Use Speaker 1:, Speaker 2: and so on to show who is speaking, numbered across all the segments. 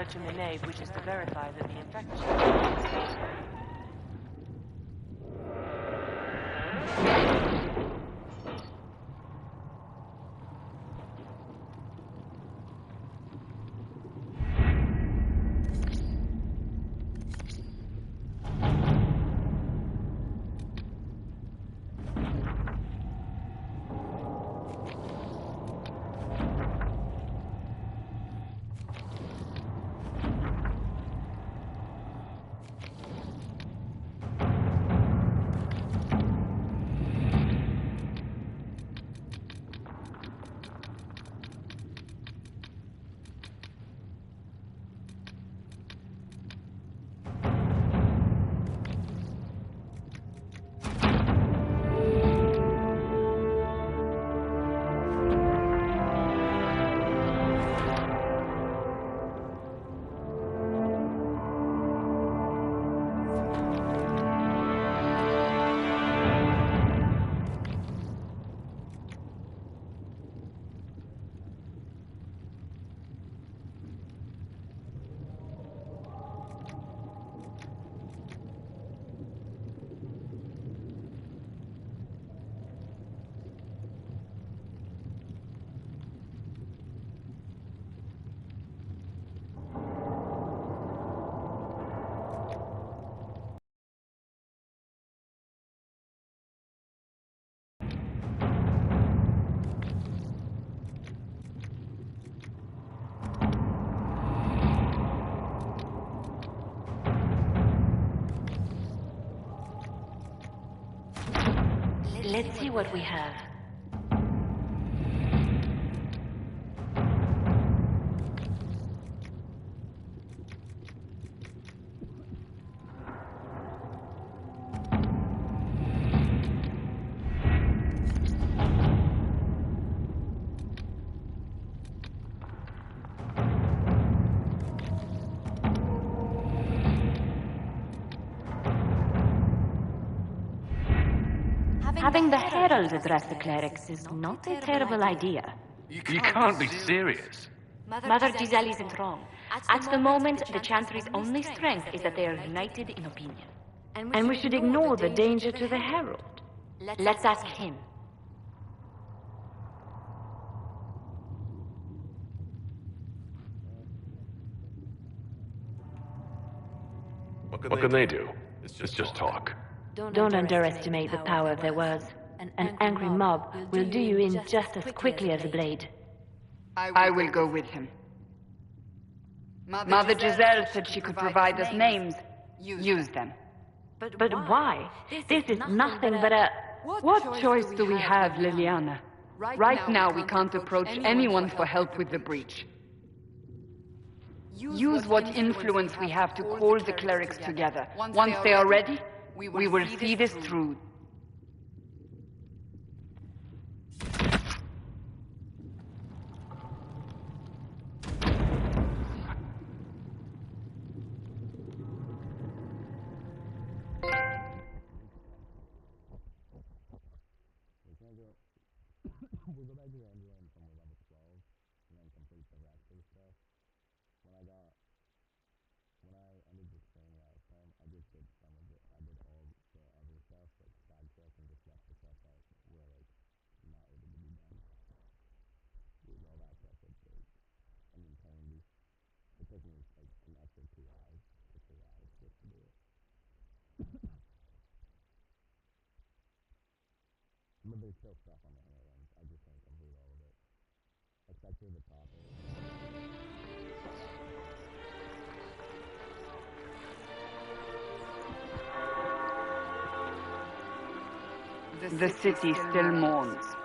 Speaker 1: search in the nave wishes to verify that the infection... Let's see what we have. Having the herald address the clerics is not a terrible idea.
Speaker 2: You can't be serious.
Speaker 1: Mother Giselle isn't wrong. At the moment, the Chantry's only strength is that they are united in opinion.
Speaker 3: And we should ignore the danger to the herald.
Speaker 1: Let's ask him.
Speaker 2: What can they do? It's just talk.
Speaker 3: Don't underestimate the power of their words. An angry mob will do you in just as quickly as a blade.
Speaker 4: I will go with him. Mother Giselle said she could provide us names. Use them.
Speaker 3: But why? This is nothing but a...
Speaker 4: What choice do we have, Liliana? Right now we can't approach anyone for help with the breach. Use what influence we have to call the clerics together. Once they are ready, we will see this through.
Speaker 5: But there's still stuff on the inner ones. I just can't complete all of it. Especially the top area.
Speaker 4: The city still mourns.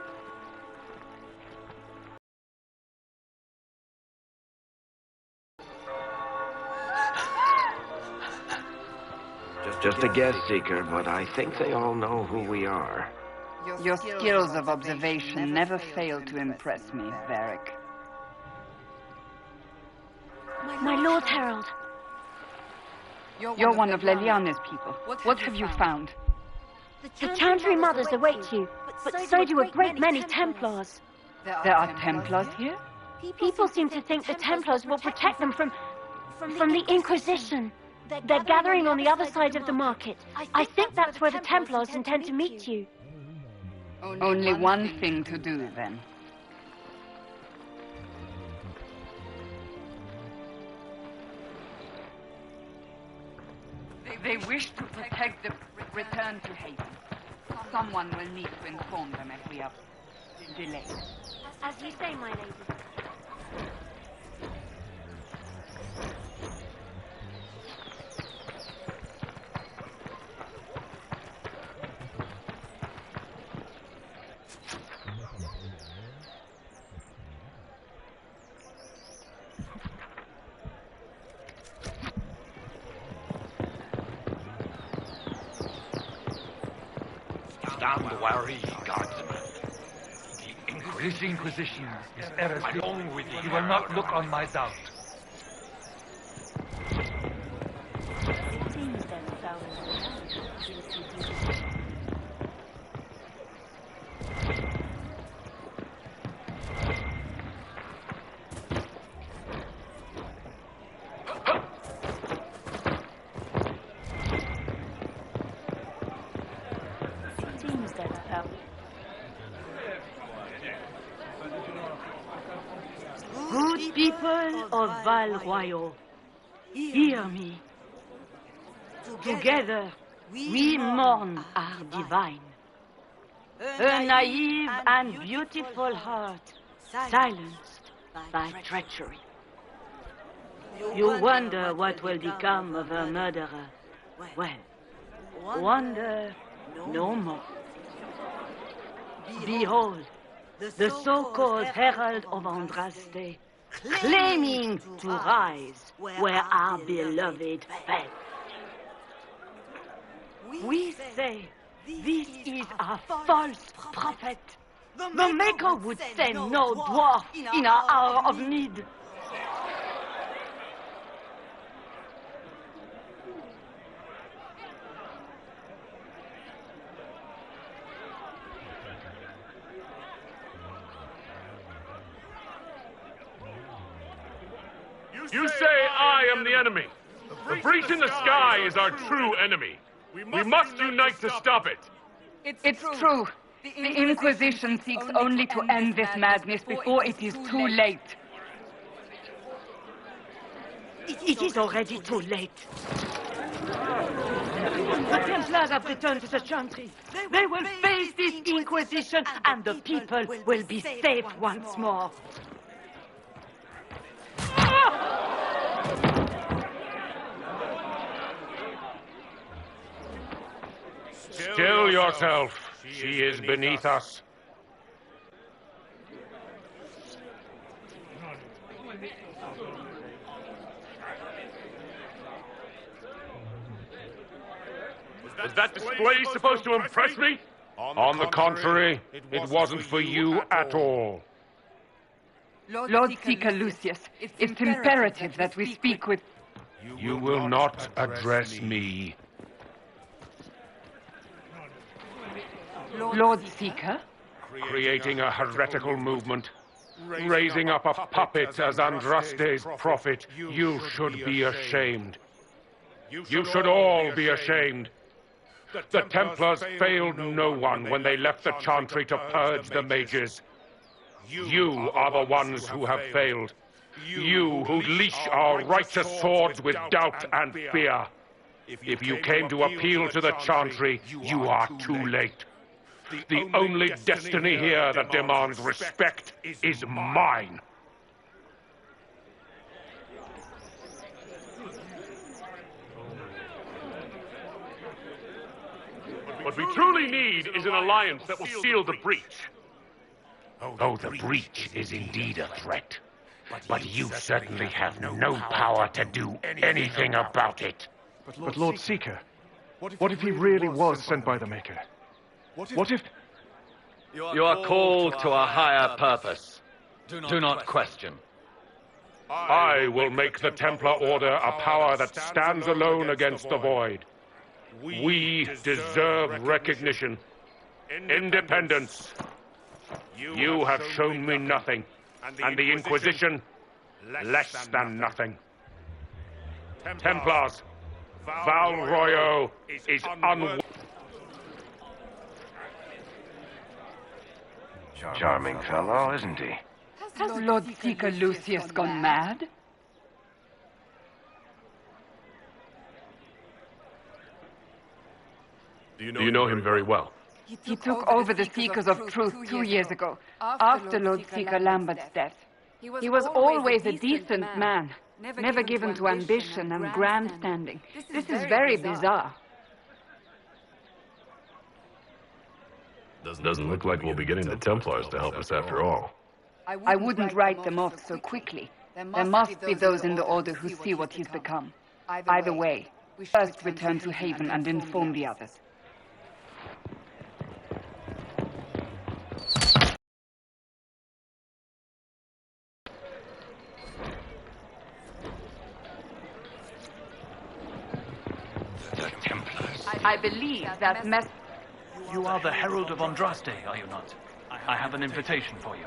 Speaker 6: Just a guess, Seeker, but I think they all know who we are.
Speaker 4: Your skills of observation never fail to impress me, Varric.
Speaker 3: My Lord Herald.
Speaker 4: You're one of Leliana's people. What have you found?
Speaker 3: The Chantry mothers await you, but so do a great many Templars.
Speaker 4: There are Templars here?
Speaker 3: People seem to think the Templars will protect them from From the Inquisition. They're gathering on the other side of the market. I think that's where the Templars intend to meet you.
Speaker 4: Only one thing to do, then. They wish to protect the return to Haven. Someone will need to inform them if we are delayed.
Speaker 3: As you say, my lady.
Speaker 7: Stand wary, guardsman.
Speaker 8: This Inquisition is heresy. You will not look on my doubt.
Speaker 3: It seems that Good people of Val Royal, hear me. Together, we mourn our divine. Her naive and beautiful heart silenced by treachery. You wonder what will become of her murderer. Well, wonder no more. Behold, the so-called Herald of Andraste, claiming to rise where our beloved fell. We say this is a false prophet. The Maker would send no dwarf in our hour of need.
Speaker 2: You say I am the enemy. The breach in the sky is our true enemy. We must unite to stop it.
Speaker 4: It's true. The Inquisition seeks only to end this madness before it is too late.
Speaker 3: It is already too late. The Templars have returned to the Chantry. They will face this Inquisition, and the people will be safe once more.
Speaker 2: Still yourself. She is beneath us. Was that display supposed to impress me? On the contrary, it wasn't for you at all.
Speaker 4: Lord Seeker Lucius, it's imperative that we speak with...
Speaker 2: You will not address me.
Speaker 4: Lord Seeker?
Speaker 2: Creating a heretical movement, raising up a puppet as Andraste's prophet, you should be ashamed. You should all be ashamed. The Templars failed no one when they left the Chantry to purge the mages. You are the ones who have failed. You who leash our righteous swords with doubt and fear. If you came to appeal to the Chantry, you are too late. The only destiny here that demands respect is mine. What we truly need is an alliance that will seal the breach. Oh, the breach is indeed a threat. But you certainly have no power to do anything about it.
Speaker 5: But Lord Seeker, what if he really was sent by the Maker? What if...
Speaker 7: You are called to a higher purpose. Do not question.
Speaker 2: I will make the Templar Order a power that stands alone against the Void. We deserve recognition, independence. You have shown me nothing, and the Inquisition less than nothing. Templars, Val Royo is unworthy.
Speaker 6: Charming fellow, isn't he?
Speaker 4: Has Lord Seeker Lucius gone mad?
Speaker 2: Do you know him very well?
Speaker 4: He took over the Seekers of Truth 2 years ago, after Lord Seeker Lambert's death. He was always a decent man, never given to ambition and grandstanding. This is very bizarre.
Speaker 9: Doesn't look like we'll be getting the Templars to help us after all.
Speaker 4: I wouldn't write them off so quickly. There must be those in the Order who see what he's become. Either way, we first return to Haven and inform the others.
Speaker 8: The Templars.
Speaker 4: I believe that
Speaker 8: You are the Herald of Andraste, are you not? I have an invitation for you.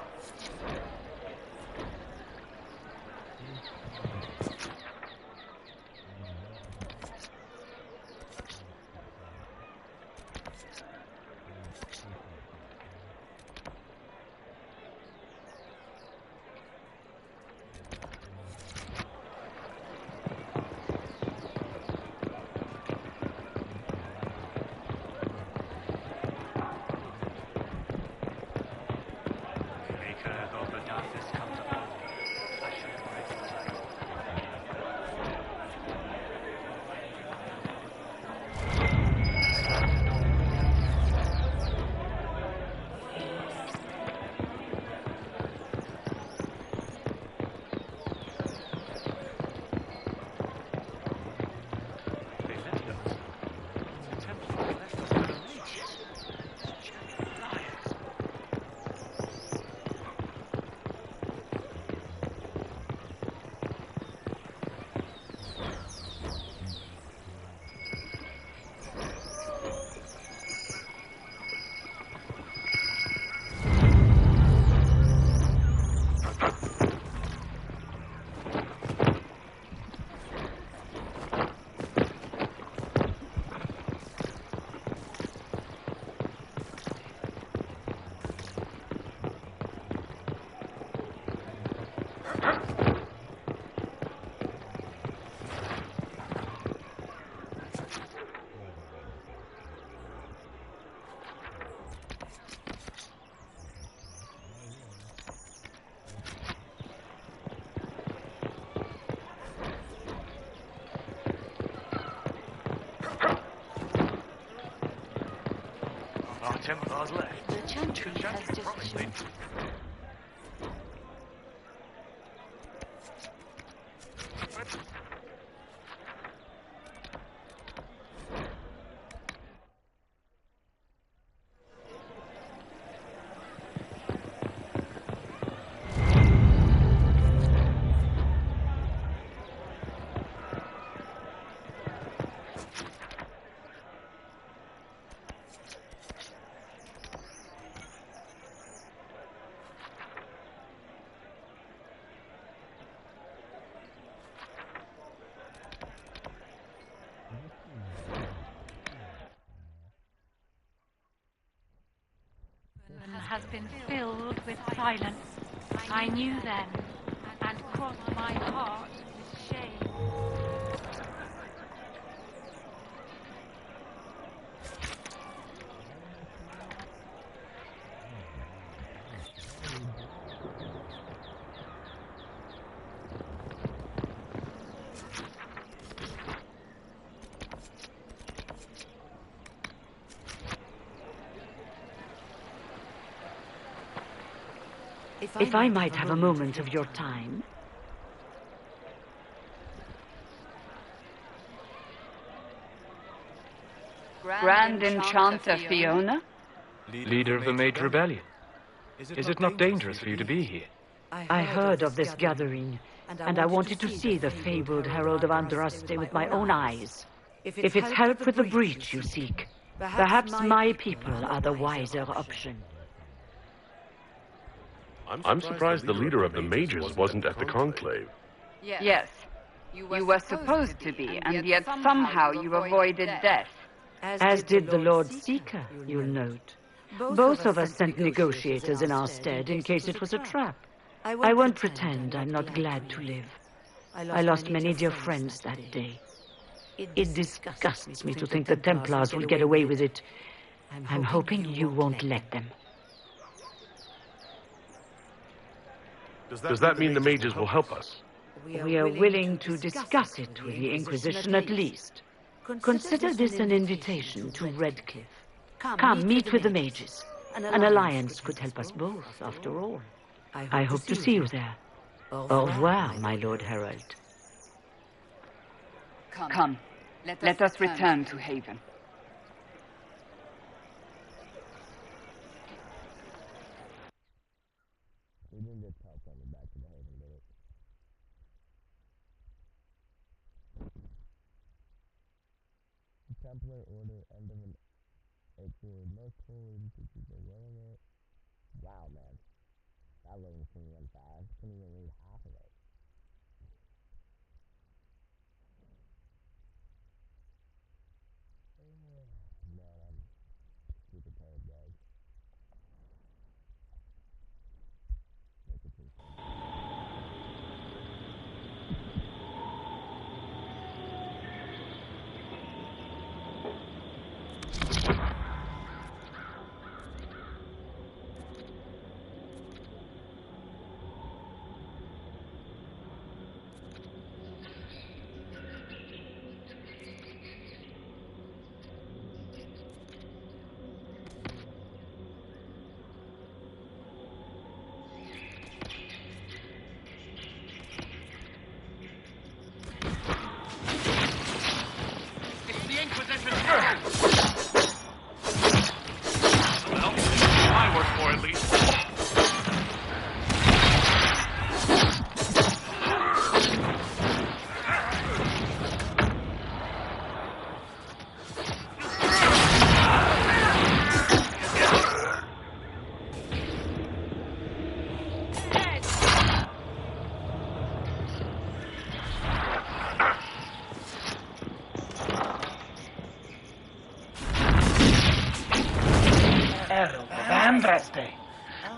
Speaker 8: Templars left.
Speaker 1: The Chantry has just... has been filled with silence. I knew then, and crossed my heart with shame. If I might have a moment of your time.
Speaker 4: Grand Enchanter Fiona?
Speaker 10: Leader of the Mage Rebellion. Is it not dangerous for you to be here?
Speaker 1: I heard of this gathering, and I wanted to see the fabled Herald of Andraste with my own eyes. If it's help with the breach you seek, perhaps my people are the wiser option.
Speaker 9: I'm surprised the leader of the mages wasn't at the conclave.
Speaker 4: Yes. You were supposed to be, and yet somehow you avoided death.
Speaker 1: As did the Lord Seeker, you'll note. Both of us sent negotiators in our stead in case it was a trap. I won't pretend I'm not glad to live. I lost many dear friends that day. It disgusts me to think the Templars will get away with it. I'm hoping you won't let them.
Speaker 9: Does that mean the mages will help us?
Speaker 1: We are willing to discuss it with the Inquisition at least. Consider this an invitation to Redcliffe. Come, meet with the mages. An alliance could help us both, after all. I hope to see you there. Au revoir, my Lord Herald.
Speaker 4: Come, let us return to Haven.
Speaker 5: We didn't get teleported back to the Haven, did it? The Templar Order, end of an period. Most holy people willing it. Wow, man. That loading screen went fast. Couldn't even read half of it. Man, I'm super tired, guys. Make it too fun.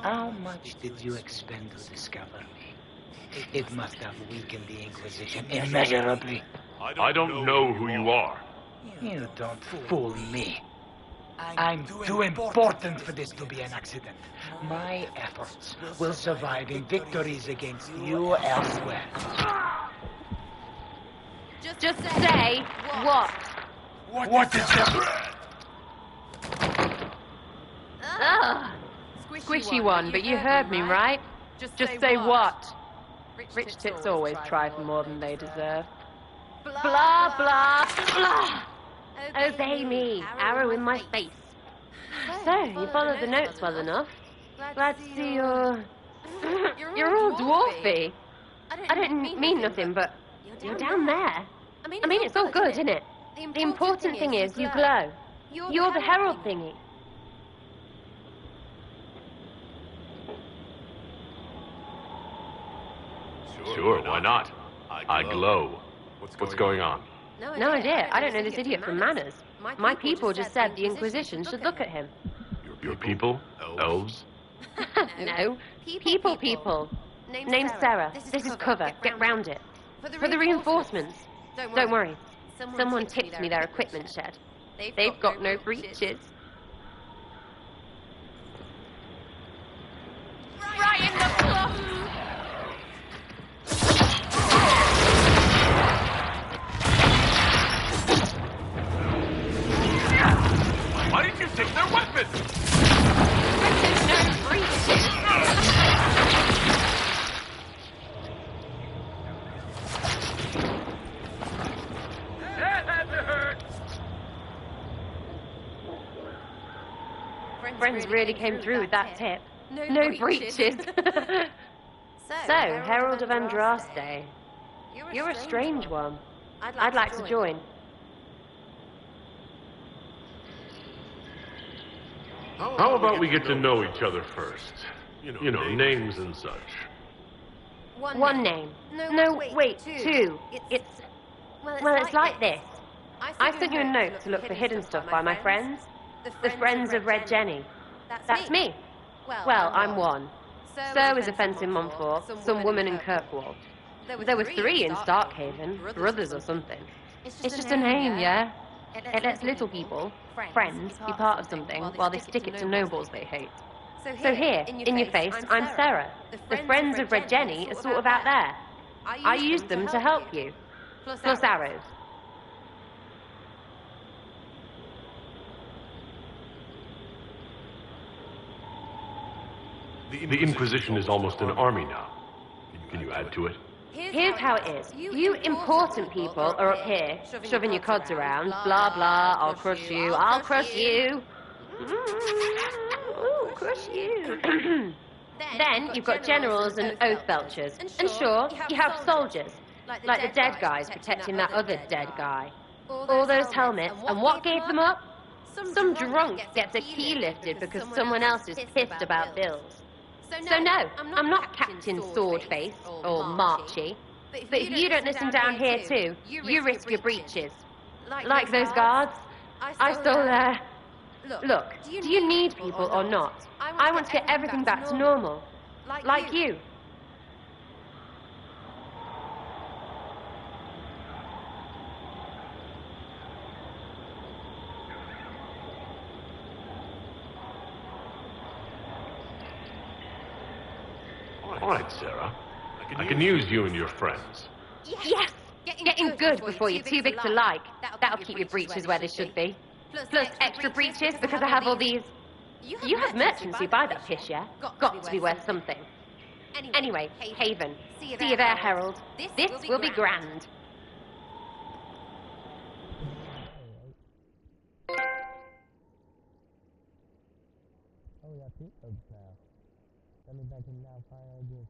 Speaker 11: How much did you expend to discover me? It must have weakened the Inquisition immeasurably.
Speaker 9: I don't know who you are.
Speaker 11: You don't fool me. I'm too important for this to be an accident. My efforts will survive in victories against you elsewhere.
Speaker 12: Just say what?
Speaker 11: What is that?
Speaker 12: Ugh.
Speaker 3: Squishy one, but you heard me, right? Just say what? Rich tits always try for more than they deserve. Blah, blah, blah!
Speaker 12: Obey me, arrow in my face. So, you followed the notes well enough. Glad to see you're...
Speaker 3: You're all dwarfy.
Speaker 12: I don't mean nothing, but you're down there. I mean, it's all good, isn't it? The important thing is you glow. You're the herald thingy.
Speaker 9: Sure, why not? I glow. What's going on?
Speaker 12: No idea. I don't know this idiot from Manners. My people just said the Inquisition should look at him.
Speaker 9: Your people? Elves?
Speaker 12: No. People. Name's Sarah. This is cover. Get round it. For the reinforcements. Don't worry. Someone tipped me their equipment shed. They've got no breaches.
Speaker 3: Right in the plum!
Speaker 9: Why did you take their weapons?
Speaker 12: There's no breaches.
Speaker 8: That had to hurt.
Speaker 12: Friends really came through with that tip. No breaches. So, Herald of Andraste. You're a strange one. I'd like to join.
Speaker 9: How about we get to know each other first? You know, names and such.
Speaker 12: One name. No, wait, two. Well, it's like this. I sent you a note to look for hidden stuff by my friends. The Friends of Red Jenny. That's me. Well, I'm one. So is a fence in Montfort, some woman in Kirkwall. There were 3 in Starkhaven, brothers or something. It's just a name, yeah? It lets little people, friends, be part of something while they stick it to nobles they hate. So here, in your face, I'm Sarah. The Friends of Red Jenny are sort of out there. I used them to help you. Plus arrows.
Speaker 9: The Inquisition is almost an army now. Can you add to it?
Speaker 12: Here's how it is. You important people are up here, shoving your cods around. Blah, blah, I'll crush you, I'll crush you. Ooh, crush you. Then you've got generals and oath belchers. And sure, you have soldiers. Like the dead guys protecting that other dead guy. All those helmets, and what gave them up? Some drunk gets a key lifted because someone else is pissed about bills. So no, I'm not Captain Swordface or Marchy. But if you don't listen down here too, you risk your breeches. Like those guards, I stole their... Look, do you need people or not? I want to get everything back to normal. Like you.
Speaker 9: All right, Sarah. I can use you and your friends.
Speaker 12: Yes! Getting good before you're too big to like. That'll keep your breeches where they should be. Plus extra breeches because I have all these... You have merchants who buy that piss, yeah? Got to be worth something. Anyway, Haven. See you there, Herald. This will be grand.
Speaker 5: Oh, we got 2 folks now. That means I can now finally just...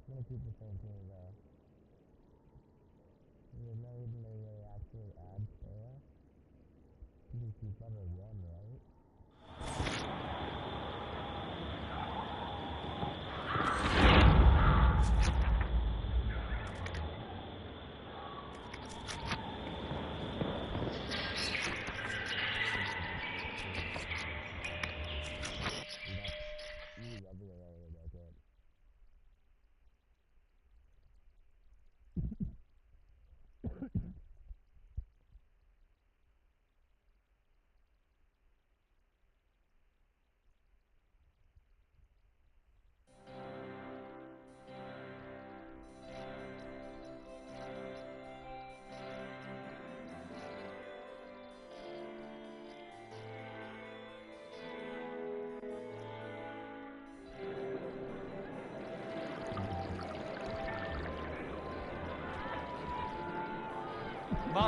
Speaker 5: I'm gonna keep the same thing though. There's no reason to really actually add Sarah. She's level 1, right?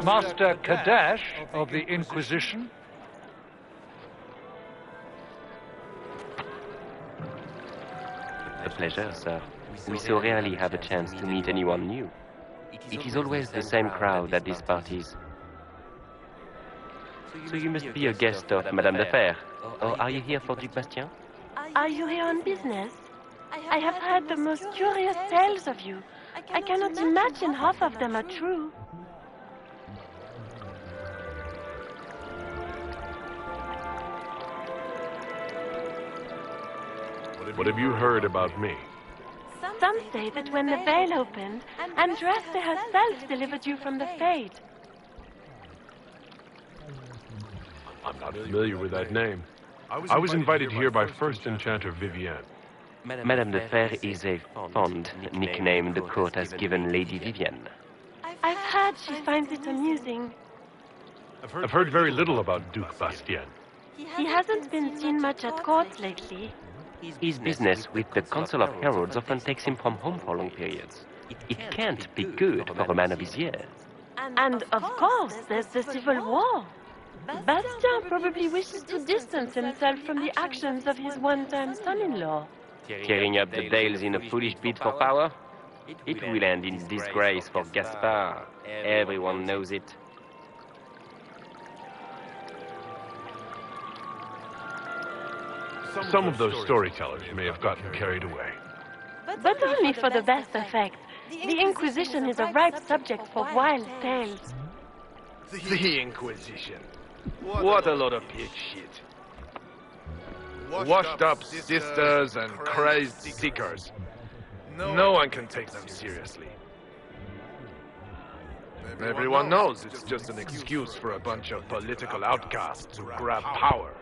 Speaker 8: Master Kadash of the Inquisition.
Speaker 13: A pleasure, sir. We so rarely have a chance to meet anyone new. It is always the same crowd at these parties. So you must be a guest of Madame de Fer. Or are you here for Duc Bastien?
Speaker 14: Are you here on business? I have heard the most curious tales of you. I cannot imagine half of them are true.
Speaker 9: What have you heard about me?
Speaker 14: Some say that when the veil opened, Andraste herself delivered you from the Fade.
Speaker 9: I'm not familiar with that name. I was invited here by First Enchanter Vivienne.
Speaker 13: Madame de Fer is a fond nickname the court has given Lady Vivienne.
Speaker 14: I've heard she finds it amusing.
Speaker 9: I've heard very little about Duc Bastien.
Speaker 14: He hasn't been seen much at court lately.
Speaker 13: His business with the Council of Heralds often takes him from home for long periods. It can't be good for a man of his years.
Speaker 14: And of course, there's the Civil War. Bastien probably wishes to distance himself from the actions of his one-time son-in-law.
Speaker 13: Tearing up the Dales in a foolish bid for power? It will end in disgrace for Gaspard. Everyone knows it.
Speaker 9: Some of those storytellers may have gotten carried away.
Speaker 14: But only for the best effect. The Inquisition is a ripe subject for wild tales.
Speaker 15: The Inquisition. What a lot of pig shit. Washed up sisters and crazed seekers. No one can take them seriously. Everyone knows it's just an excuse for a bunch of political outcasts to grab power.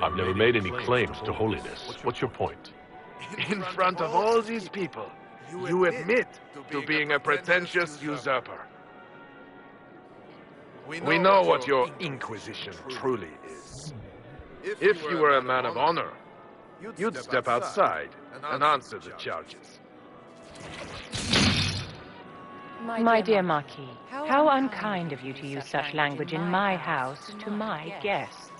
Speaker 9: I've never made any claims to holiness. What's your point?
Speaker 15: In front of all these people, you admit to being a pretentious usurper. We know what your Inquisition truly is. If you were a man of honor, you'd step outside and answer the charges.
Speaker 16: My dear Marquis, how unkind of you to use such language in my house to my guests.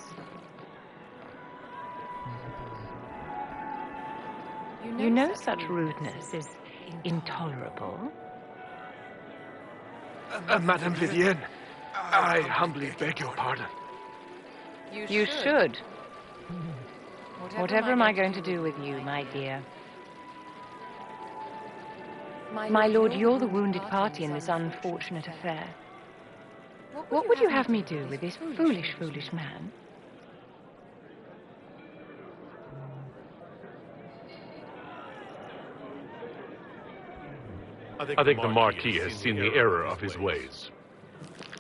Speaker 16: You know such rudeness is intolerable.
Speaker 15: Madame Vivienne, I humbly beg your pardon.
Speaker 16: You should. Whatever am I going to do with you, my dear? My lord, you're the wounded party in this unfortunate affair. What would you have me do with this foolish, foolish man?
Speaker 9: I think the Marquis has seen the error of his ways.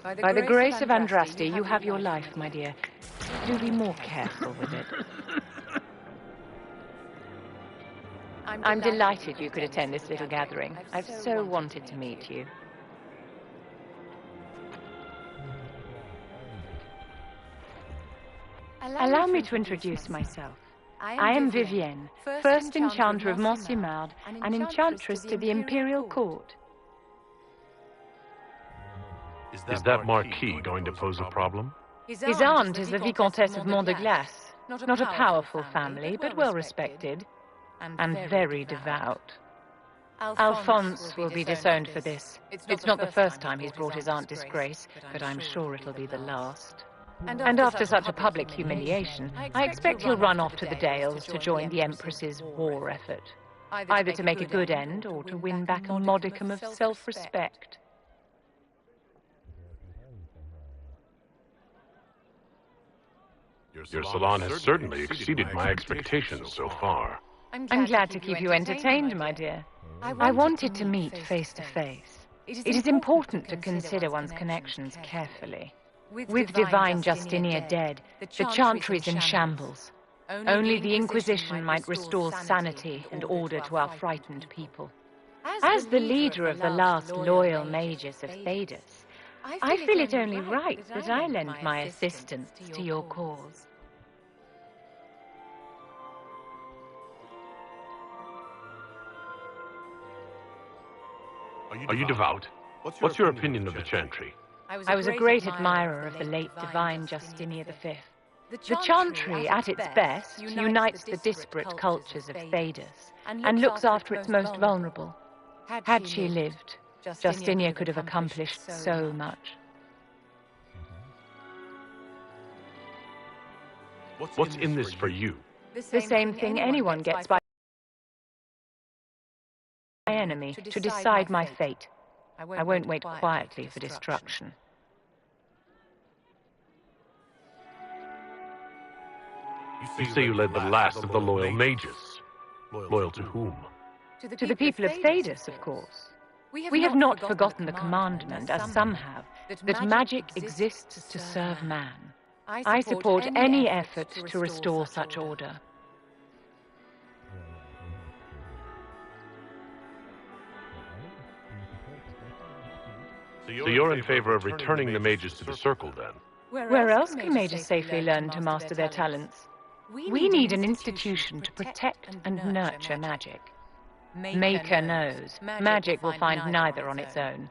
Speaker 16: By the grace of Andraste, you have your life, my dear. Do be more careful with it. I'm delighted you could attend this little gathering. I've so wanted to meet you. Allow me to introduce myself. I am Vivienne, first enchanter of Montsimard and enchantress to the Imperial Court.
Speaker 9: Is that Marquis going to pose a problem?
Speaker 16: His aunt is the Vicomtesse of Mont de Glace. Not a powerful family, but well respected. And very devout. Alphonse will be disowned for this. It's not the first time he's brought his aunt disgrace, but I'm sure it'll be the last. And after such a public humiliation, I expect he'll run off to the Dales to join the Empress's war effort. Either to make a good end, or to win back a modicum of self-respect.
Speaker 9: Your salon has certainly exceeded my expectations so far.
Speaker 16: I'm glad to keep you entertained, my dear. I wanted to meet face to face. It is important to consider one's connections carefully. With divine Justinia dead, the Chantry is in shambles. Only the Inquisition might restore sanity and order to our frightened people. As the leader of the last loyal mages of Thedas, I feel it only right that I lend my assistance to your cause.
Speaker 9: Are you devout? What's your opinion of the Chantry?
Speaker 16: I was a great admirer of the late divine Justinia V. The Chantry, at its best, unites the disparate cultures of Thedas and looks after its most vulnerable. Had she lived, Justinia could have accomplished so much.
Speaker 9: What's in this for you?
Speaker 16: The same thing anyone gets by my enemy, to decide my fate. I won't wait quietly for destruction.
Speaker 9: You say you led the last of the loyal mages. Loyal to whom?
Speaker 16: To the people of Thedas, of course. We have not forgotten the commandment, as some have, that magic exists to serve man. I support any effort to restore such order.
Speaker 9: So you're in favor of returning the mages to the Circle, then?
Speaker 16: Where else can mages safely learn to master their talents? We need an institution to protect and nurture magic. Maker knows. Magic will find neither on its own.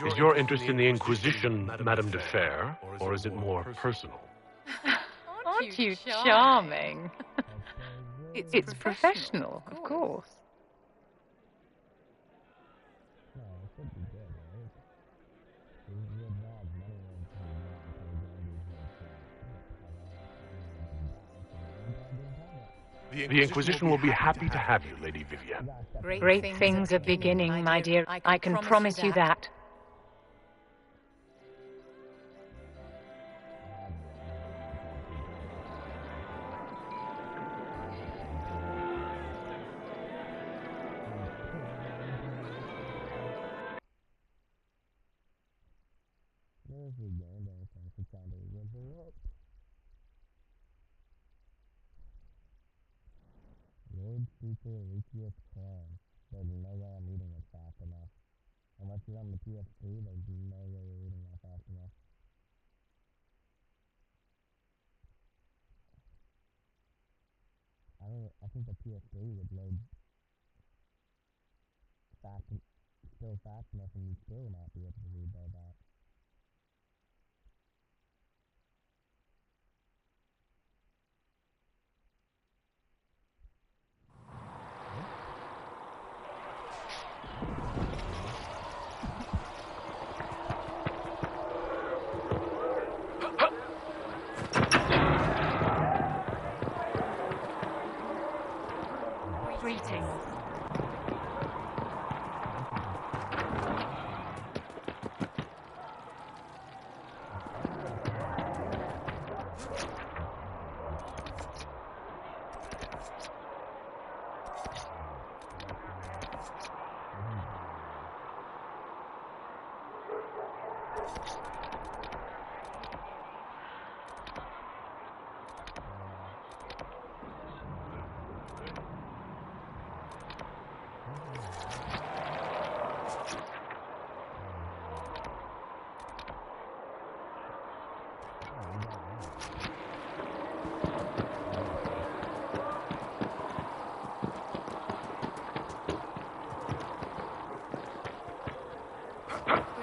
Speaker 9: Is your interest in the Inquisition, Madame de Fer, or is it more personal?
Speaker 16: Aren't you charming? It's professional, of course.
Speaker 9: The Inquisition will be happy to have you, Lady Vivienne.
Speaker 16: Great things are beginning, my dear. I can promise you that.
Speaker 5: Lord Speaker Lucius Clan. There's no way I'm reading it fast enough. Unless you're on the PS3, there's no way you're reading that fast enough. I think the PS3 would load still fast enough and you'd still not be able to read all that.
Speaker 1: Greetings.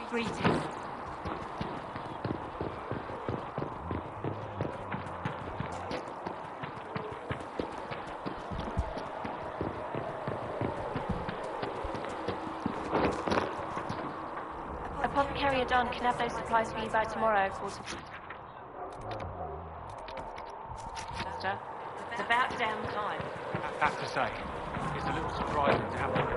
Speaker 1: Greetings.
Speaker 14: Apothecary Don can have those supplies for you by tomorrow, quarter. It's about damn time.
Speaker 11: I have to say, it's a little surprising to have one.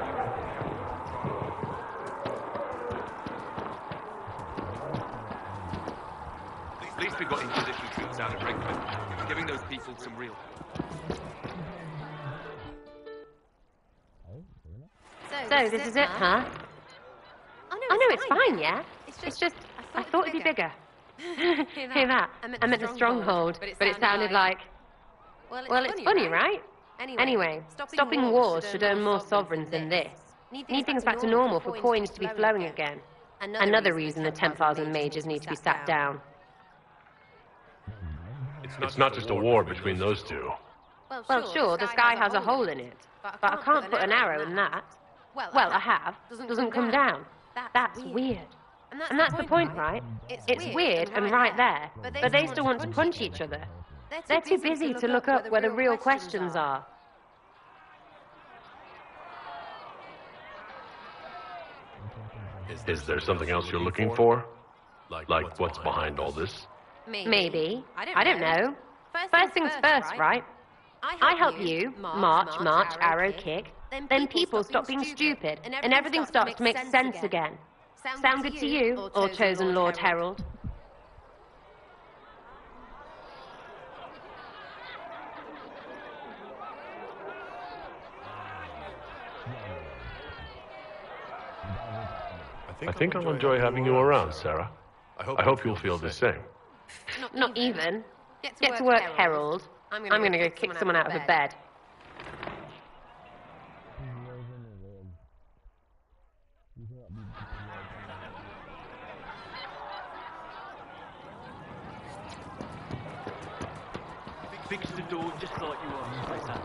Speaker 7: At least we got Inquisition troops out of Redcliffe, giving those people some real help.
Speaker 12: So, this is it, huh? Oh no, it's fine, yeah? It's just, I thought it'd be bigger. Hear that? I meant the stronghold, but it sounded like... Well, it's funny, right? Anyway, stopping wars should earn more sovereigns than this. Need things back to normal for coins to be flowing again. Another reason the Templars and mages need to be sat down.
Speaker 9: It's not just a war between those two.
Speaker 12: Well, sure, the sky has a hole in it, but I can't put an arrow in that. Well, I have. Doesn't come down. That's weird. And that's the point, right? It's weird and right there, but they still want to punch each other. They're too busy to look up where the real questions are.
Speaker 9: Is there something else you're looking for? Like what's behind all this?
Speaker 12: Maybe. I don't know. First things first, right? I help you, march, arrow, kick. Then people stop being stupid, and everything starts to make sense again. Sound good to you, or chosen Lord Herald?
Speaker 9: I think I'll enjoy having you around, Sarah. I hope you'll feel the same.
Speaker 12: Not even. Get to work, Herald. I'm gonna go kick someone out of a bed.
Speaker 11: Fix the door just like you want, Professor.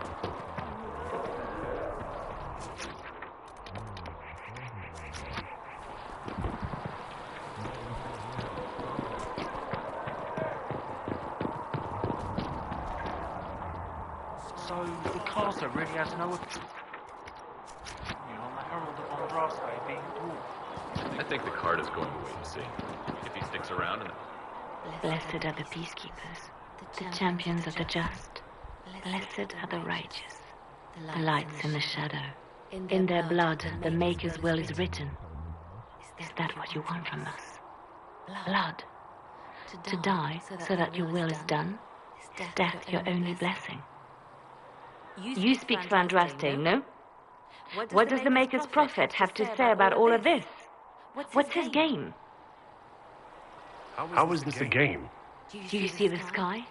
Speaker 11: Master really has no... You know, the Herald of Andraste being dwarfed.
Speaker 9: I think the card is going to wait and see. If he sticks around and...
Speaker 1: Blessed are the peacekeepers, the champions of the just. Blessed are the righteous, the lights in the shadow. In their blood, the Maker's will is written. Is that what you want from us? Blood. To die so that your will is done? Is death your only blessing? You speak for Andraste, no? What does the Maker's prophet have to say about all of this? What's his game?
Speaker 9: How is this a game?
Speaker 1: Do you see the sky?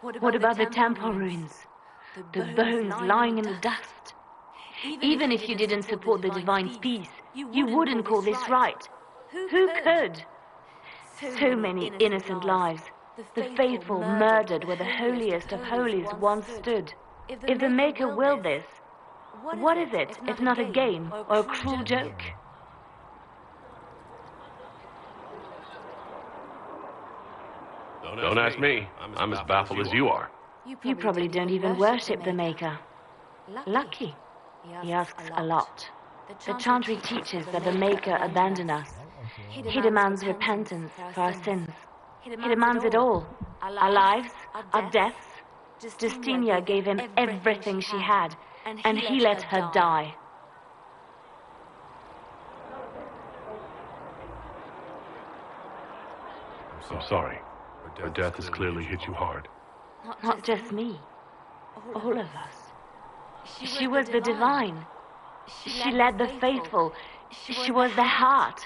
Speaker 1: What about the temple ruins? The bones lying in the dust? Even if you didn't support the Divine's peace, you wouldn't call this right. Who could? So many innocent lives. The faithful murdered where the holiest of holies once stood. If the Maker willed this, what is it if not a game or a cruel joke?
Speaker 9: Don't ask me. I'm as baffled as you are.
Speaker 1: You probably don't even worship the Maker. Lucky. He asks a lot. The Chantry teaches that the Maker abandoned us. He demands repentance for our sins. He demands it all. Our lives, our deaths. Justinia gave him everything she had, and he let her die.
Speaker 9: I'm sorry. Her death has clearly hit you hard.
Speaker 1: Not just me. All of us. She was the Divine. She led the faithful. She was the heart.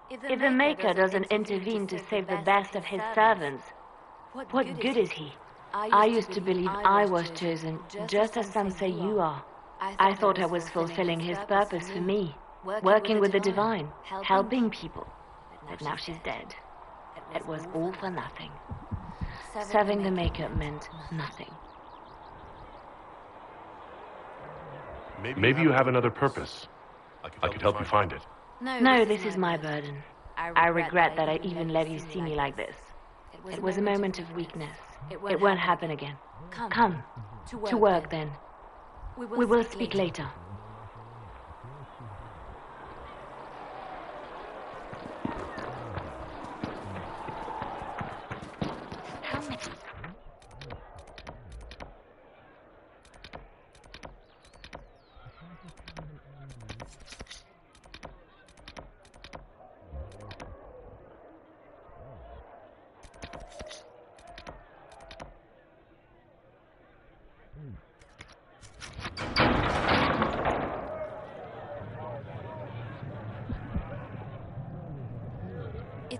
Speaker 1: If the Maker doesn't intervene to save the best of his servants, what good is he? I used to believe I was chosen, just as some say you are. I thought I was fulfilling his purpose for me, working with the Divine, helping people. But now she's dead. It was all for nothing. Serving the Maker meant nothing.
Speaker 9: Maybe you have another purpose. I could help you find it.
Speaker 1: No, this is my burden. I regret that I even let you see me like this. It was a moment of weakness. It won't happen again. Come. To work, then. We will speak later.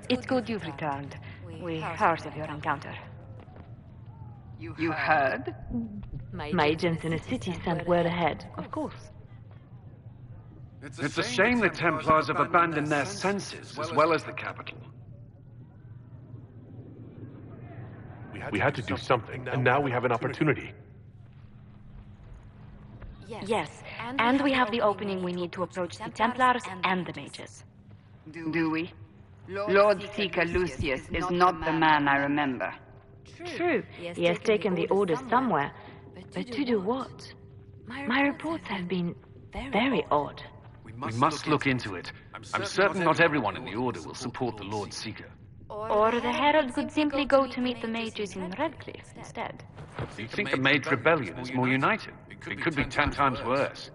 Speaker 17: It's good you've returned. We heard of your encounter.
Speaker 4: You heard?
Speaker 1: My agents in the city sent word ahead, of course.
Speaker 18: It's a shame the Templars have abandoned their senses, as well as the capital.
Speaker 9: We had to do something, and now we have an opportunity.
Speaker 17: Yes, and we have the opening we need to approach the Templars and the mages.
Speaker 4: Do we? Lord Seeker Lucius is not the man I remember.
Speaker 1: True, he has taken the order somewhere. But to do what? My reports have been very odd.
Speaker 18: We must look into it. I'm certain not everyone in the Order will support the Lord Seeker.
Speaker 17: Or the Herald could simply go to meet the mages in Redcliffe instead.
Speaker 18: Do you think the Mage Rebellion is more united? It could be 10 times worse.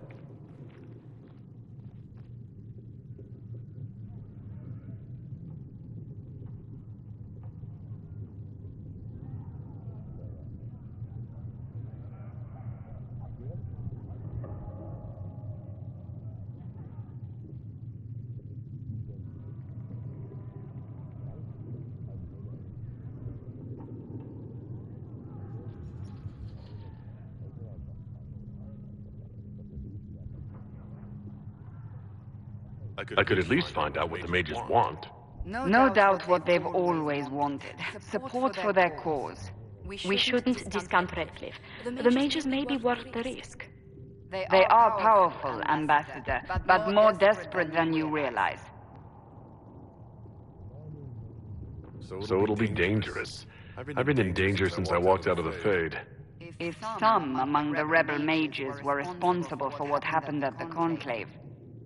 Speaker 9: I could at least find out what the mages want.
Speaker 4: No doubt what they've always wanted. Support for their cause.
Speaker 17: We shouldn't discount Redcliffe. The mages may be worth the risk.
Speaker 4: They are powerful, Ambassador, but more desperate than you realize.
Speaker 9: So it'll be dangerous. I've been in danger since I walked out of the Fade.
Speaker 4: if some among the rebel mages were responsible for what happened at the Conclave.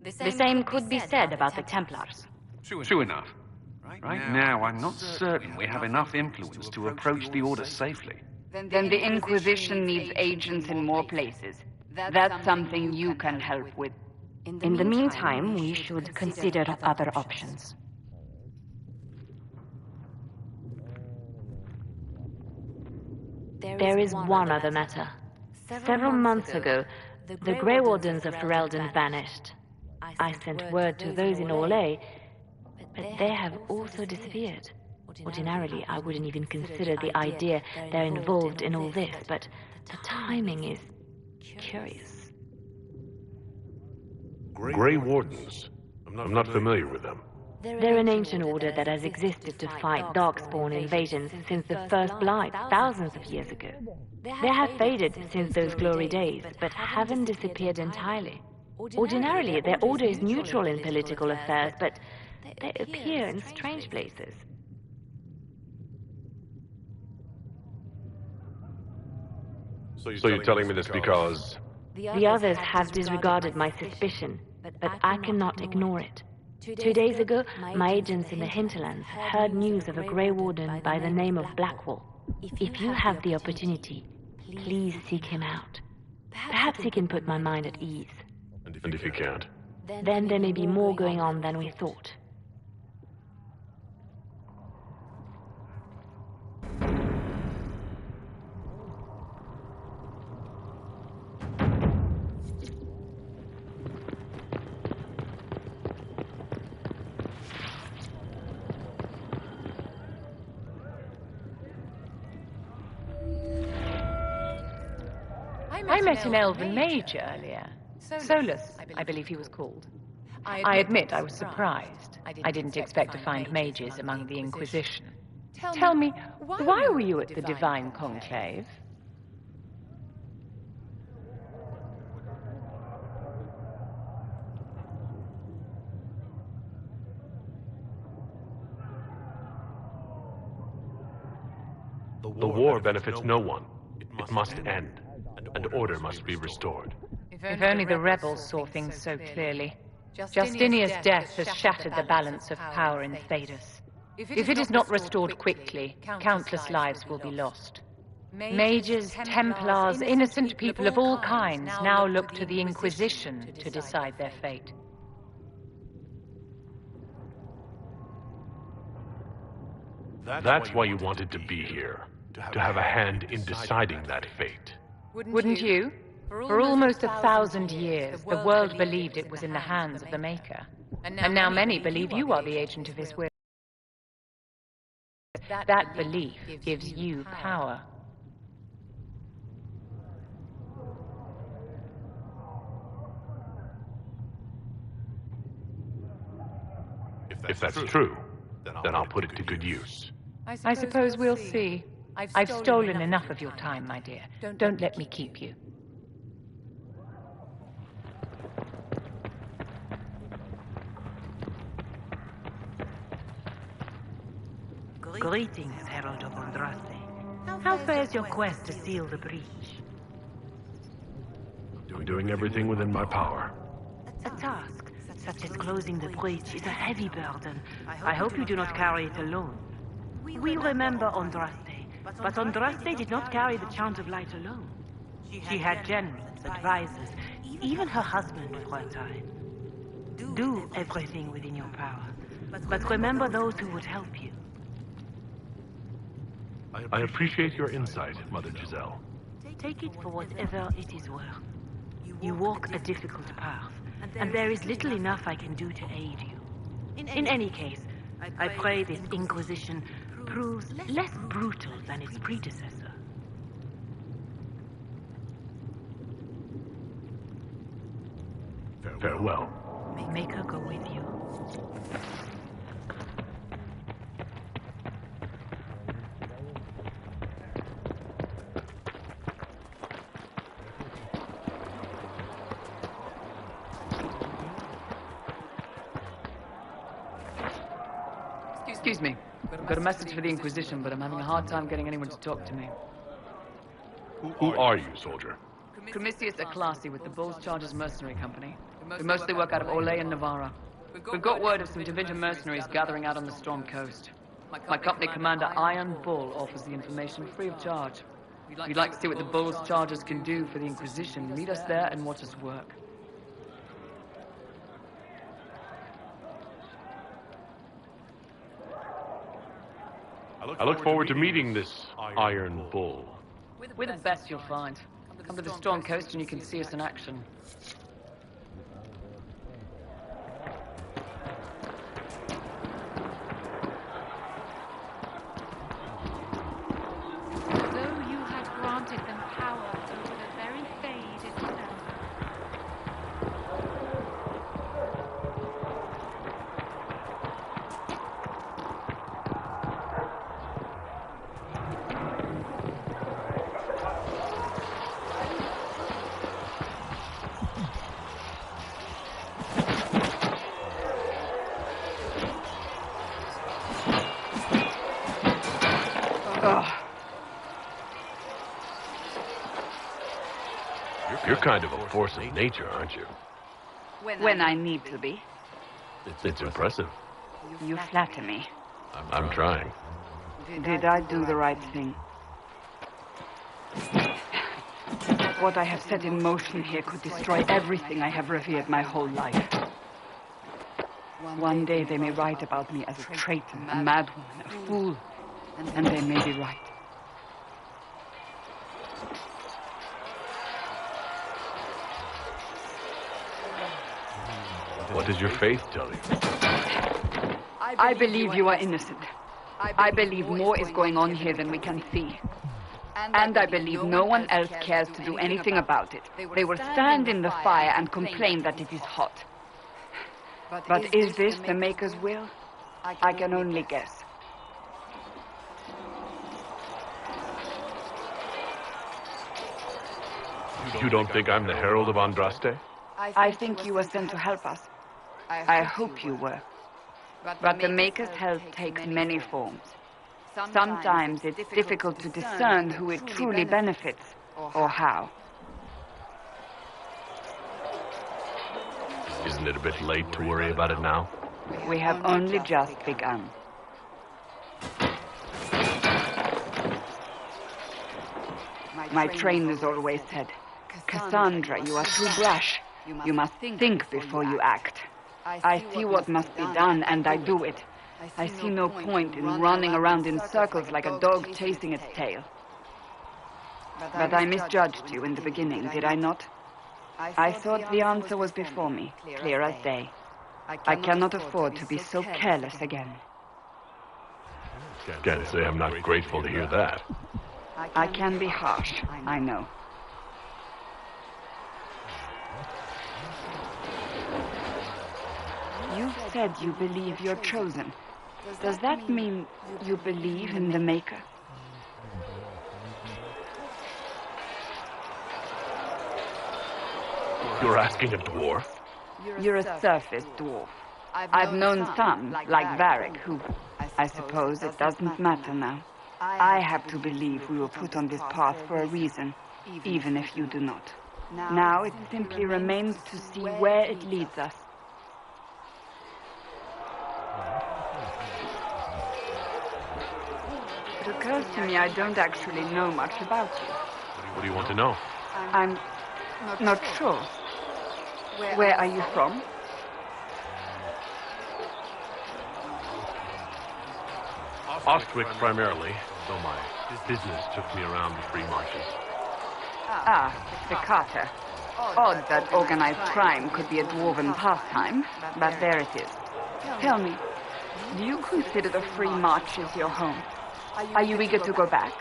Speaker 17: The same could be said about the Templars.
Speaker 18: True enough. Right now, I'm not certain we have enough influence to approach the Order safely.
Speaker 4: Then the Inquisition needs agents in more places. That's something you can help with.
Speaker 17: In the meantime, we should consider other options. There is one other matter. Several months ago, the Grey Wardens of Ferelden vanished. I sent word to those in Orlais, but they have also disappeared. Ordinarily, I wouldn't even consider the idea they're involved in all this, but the timing is curious.
Speaker 9: Grey Wardens? I'm not familiar with them.
Speaker 17: They're an ancient order that has existed to fight Darkspawn invasions since the First Blight, thousands of years ago. They have faded since those glory days, but haven't disappeared entirely. Ordinarily, their order is neutral in political affairs, but they appear in strange places.
Speaker 9: So you're telling me this because...
Speaker 17: The others have disregarded my suspicion, but I cannot ignore it. 2 days ago, my agents in the hinterlands heard news of a Grey Warden by the name of Blackwall. If you have the opportunity, please seek him out. Perhaps he can put my mind at ease.
Speaker 9: And if you can't?
Speaker 17: Then there may be more going on than we thought.
Speaker 16: I met an elven mage earlier. Solus, I believe he was called. I admit I was surprised. I didn't expect to find mages among the Inquisition. Tell me, why were you at the Divine Conclave?
Speaker 9: The war benefits no one. It must end, and order must be restored.
Speaker 16: If only the rebels saw things so clearly. Justinia's death has shattered the balance of power in Thedas. If it is not restored quickly, countless lives will be lost. Mages, Templars, innocent people of all kinds now look to the Inquisition to decide their fate.
Speaker 9: That's why you wanted to be here, to have a hand in deciding that fate.
Speaker 16: Wouldn't you? For almost 1,000 years, the world believed it was in the hands of the Maker. And now many believe you are the agent of his will. That belief gives you power.
Speaker 9: If that's true, then I'll put it to good use.
Speaker 16: I suppose we'll see. I've stolen enough of your time, my dear. Don't let me keep you.
Speaker 1: Greetings, Herald of Andraste. How fares your quest to seal the breach?
Speaker 9: I'm doing everything within my power.
Speaker 1: A task, such as closing the breach, is a heavy burden. I hope you do not carry it alone. We remember Andraste, but Andraste did not carry the Chant of Light alone. She had generals, advisors, even her husband for a time. Do everything within your power, but remember those who would help you.
Speaker 9: I appreciate your insight, Mother Giselle.
Speaker 1: Take it for whatever it is worth. You walk a difficult path, and there is little enough I can do to aid you. In any case, I pray this Inquisition proves less brutal than its predecessor.
Speaker 9: Farewell.
Speaker 1: Make her go with you.
Speaker 19: Excuse me. I've got a message for the Inquisition, but I'm having a hard time getting anyone to talk to me.
Speaker 9: Who are you, soldier?
Speaker 19: Commissius Aclassi with the Bulls Chargers Mercenary Company. We mostly work out of Olay and Navarra. We've got word of some Division mercenaries gathering out on the Storm Coast. My company commander, Iron Bull, offers the information free of charge. If you'd like to see what the Bulls Chargers can do for the Inquisition, meet us there and watch us work.
Speaker 9: I look forward to meeting this Iron Bull.
Speaker 19: We're the best you'll find. Come to the Storm Coast and you can see us in action.
Speaker 16: Though you had granted them power over the very fade itself.
Speaker 9: You're kind of a force of nature, aren't you?
Speaker 4: When I need to be.
Speaker 9: It's impressive.
Speaker 4: You flatter me.
Speaker 9: I'm trying.
Speaker 4: Did I do the right thing? What I have set in motion here could destroy everything I have revered my whole life. One day they may write about me as a traitor, a madwoman, a fool, and they may be right.
Speaker 9: What does your faith tell you?
Speaker 4: I believe you are innocent. I believe more is going on here than we can see. And I believe no one else cares to do anything about it. They will stand in the fire and complain that it is hot. But is this the Maker's will? I can only guess.
Speaker 9: You don't think I'm the Herald of Andraste?
Speaker 4: I think you were sent to help us. I hope you were. But the Maker's help takes many forms. Sometimes it's difficult to discern who it truly benefits, or how.
Speaker 9: Isn't it a bit late to worry about it now?
Speaker 4: We have only just begun. My trainers always said, Cassandra, you are too brash. You must think before you act. I see what must be done, and I do it. I see no point in running around in circles like a dog chasing its tail. But I misjudged you in the beginning, did I not? I thought the answer was before me, clear as day. I cannot afford to be so careless again.
Speaker 9: Can't say I'm not grateful to hear that.
Speaker 4: I can be harsh, I know. You said you believe you're chosen. Does that mean you believe in the Maker?
Speaker 9: You're asking a dwarf?
Speaker 4: You're a surface dwarf. I've known some, like Varric, who... I suppose it doesn't matter now. I have to believe we were put on this path for a reason, even if you do not. Now it simply remains to see where it leads us. It occurs to me I don't actually know much about you.
Speaker 9: What do you want to know?
Speaker 4: I'm not sure. Where are you from?
Speaker 9: Ostwick primarily, though my business took me around the free marches.
Speaker 4: Ah, the Carter. Odd that organized crime could be a dwarven pastime, but there it is. Tell me, do you consider the free marches your home? Are you eager to go back?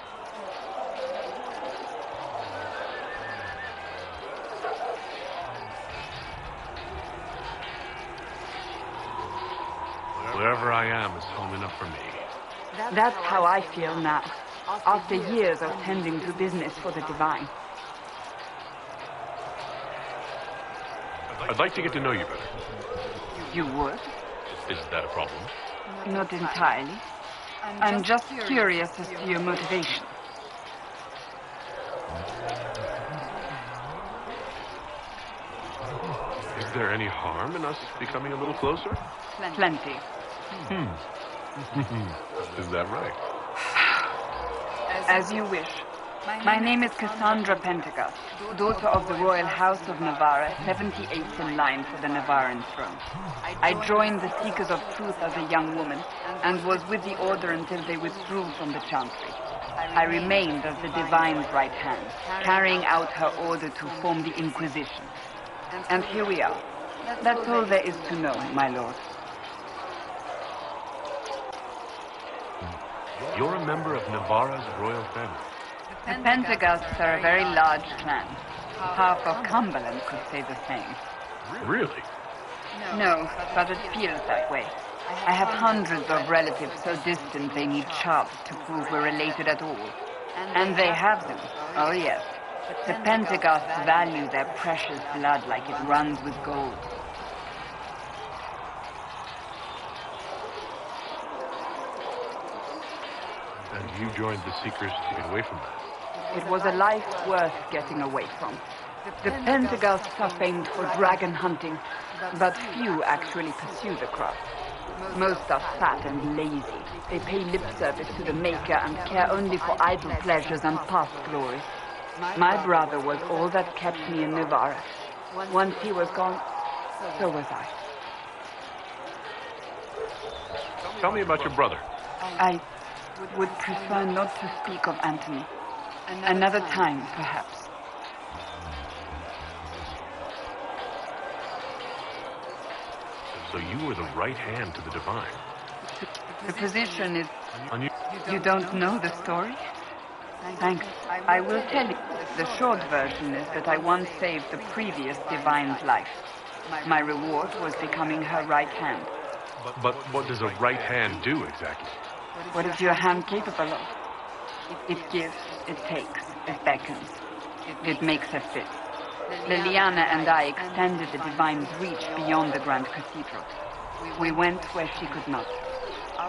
Speaker 9: Wherever I am is home enough for me.
Speaker 4: That's how I feel now, after years of tending to business for the divine.
Speaker 9: I'd like to get to know you better.
Speaker 4: You would?
Speaker 9: Is that a problem?
Speaker 4: Not entirely. I'm just curious as to your motivation.
Speaker 9: there any harm in us becoming a little closer?
Speaker 4: Plenty.
Speaker 9: Is that right?
Speaker 4: As you wish. My name is Cassandra Pentecost, daughter of the Royal House of Navarra, 78th in line for the Navarran throne. I joined the Seekers of Truth as a young woman and was with the Order until they withdrew from the Chantry. I remained as the Divine's right hand, carrying out her order to form the Inquisition. And here we are. That's all there is to know, my lord.
Speaker 9: You're a member of Navarra's royal family.
Speaker 4: The Pentecosts are a very large clan. Half of Cumberland could say the same.
Speaker 9: Really?
Speaker 4: No, but it feels that way. I have hundreds of relatives so distant they need charts to prove we're related at all. And they have them. Oh yes. The Pentecosts value their precious blood like it runs with gold.
Speaker 9: And you joined the Seekers to get away from that?
Speaker 4: It was a life worth getting away from. The Pentecosts are famed for dragon hunting, but few actually pursue the craft. Most are fat and lazy. They pay lip service to the Maker and care only for idle pleasures and past glories. My brother was all that kept me in Navarra. Once he was gone, so was I.
Speaker 9: Tell me about your brother.
Speaker 4: I would prefer not to speak of Anthony. Another time, perhaps.
Speaker 9: So you were the right hand to the Divine.
Speaker 4: The position is... You don't know the story? Thanks. I will tell you. The short version is that I once saved the previous Divine's life. My reward was becoming her right hand.
Speaker 9: But what does a right hand do exactly?
Speaker 4: What is your hand capable of? It gives, it takes, it beckons. It makes her fit. Liliana and I extended the Divine's reach beyond the Grand Cathedral. We went where she could not.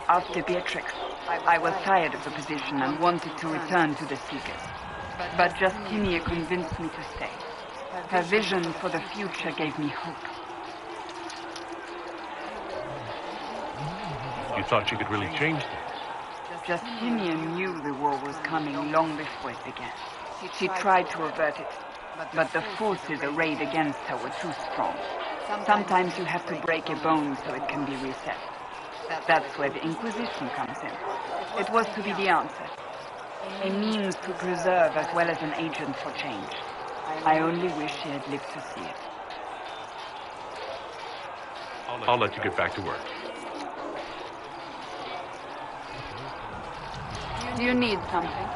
Speaker 4: After Beatrix, I was tired of the position and wanted to return to the Seekers. But Justinia convinced me to stay. Her vision for the future gave me hope.
Speaker 9: You thought you could really change things?
Speaker 4: Justinia knew the war was coming long before it began. She tried to avert it, but the forces arrayed against her were too strong. Sometimes you have to break a bone so it can be reset. That's where the Inquisition comes in. It was to be the answer. A means to preserve as well as an agent for change. I only wish she had lived to see it.
Speaker 9: I'll let you get back to work.
Speaker 4: Do you need something?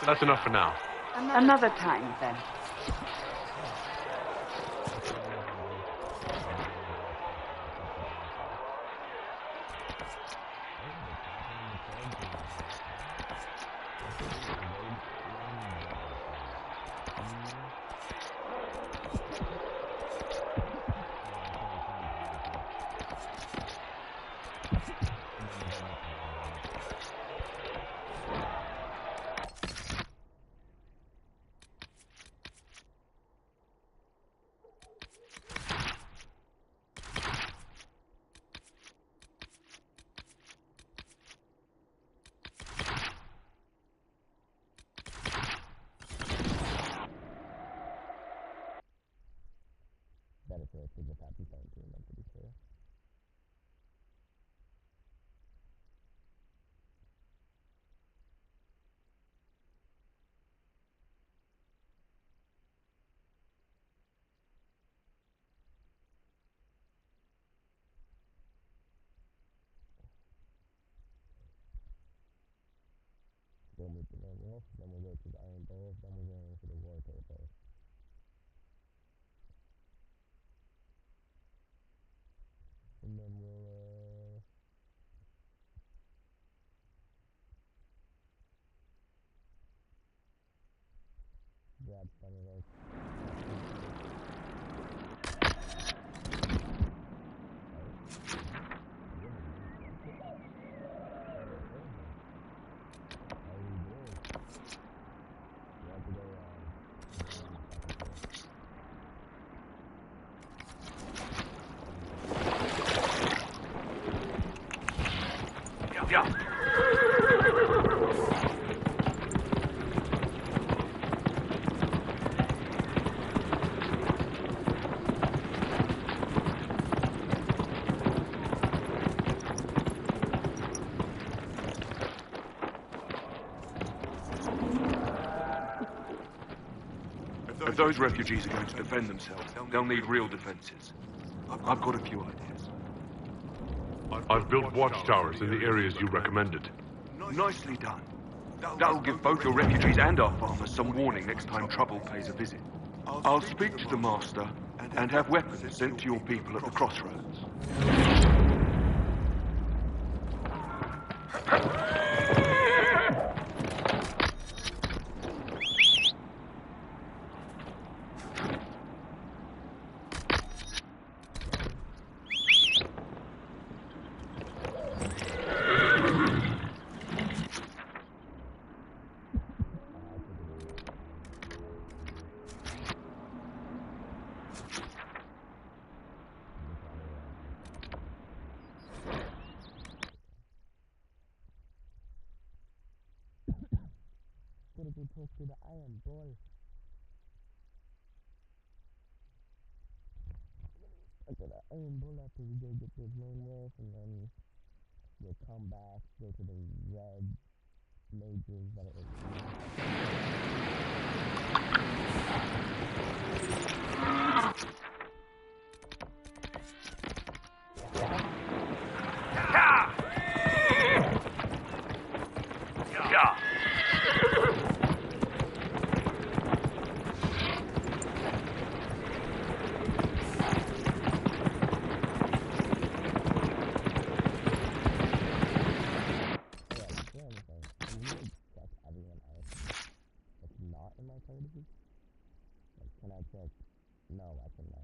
Speaker 9: That's enough for now.
Speaker 4: Another time, then.
Speaker 5: Better for a single happy phone team, I'm pretty sure. We'll move to Normal, then we'll go to the Iron Bowl, then we're going to the War Paper. And then we'll, grab some of those.
Speaker 18: If those refugees are going to defend themselves, they'll need real defenses. I've got a few ideas.
Speaker 9: I've built watchtowers in the areas you recommended.
Speaker 18: Nicely done. That'll give both your refugees and our farmers some warning next time trouble pays a visit. I'll speak to the master and have weapons sent to your people at the crossroads.
Speaker 5: Gotta go talk to the Iron Bull. After the Iron Bull, after we go get this lone wolf, and then we'll come back, go to the red mages that are no, I cannot.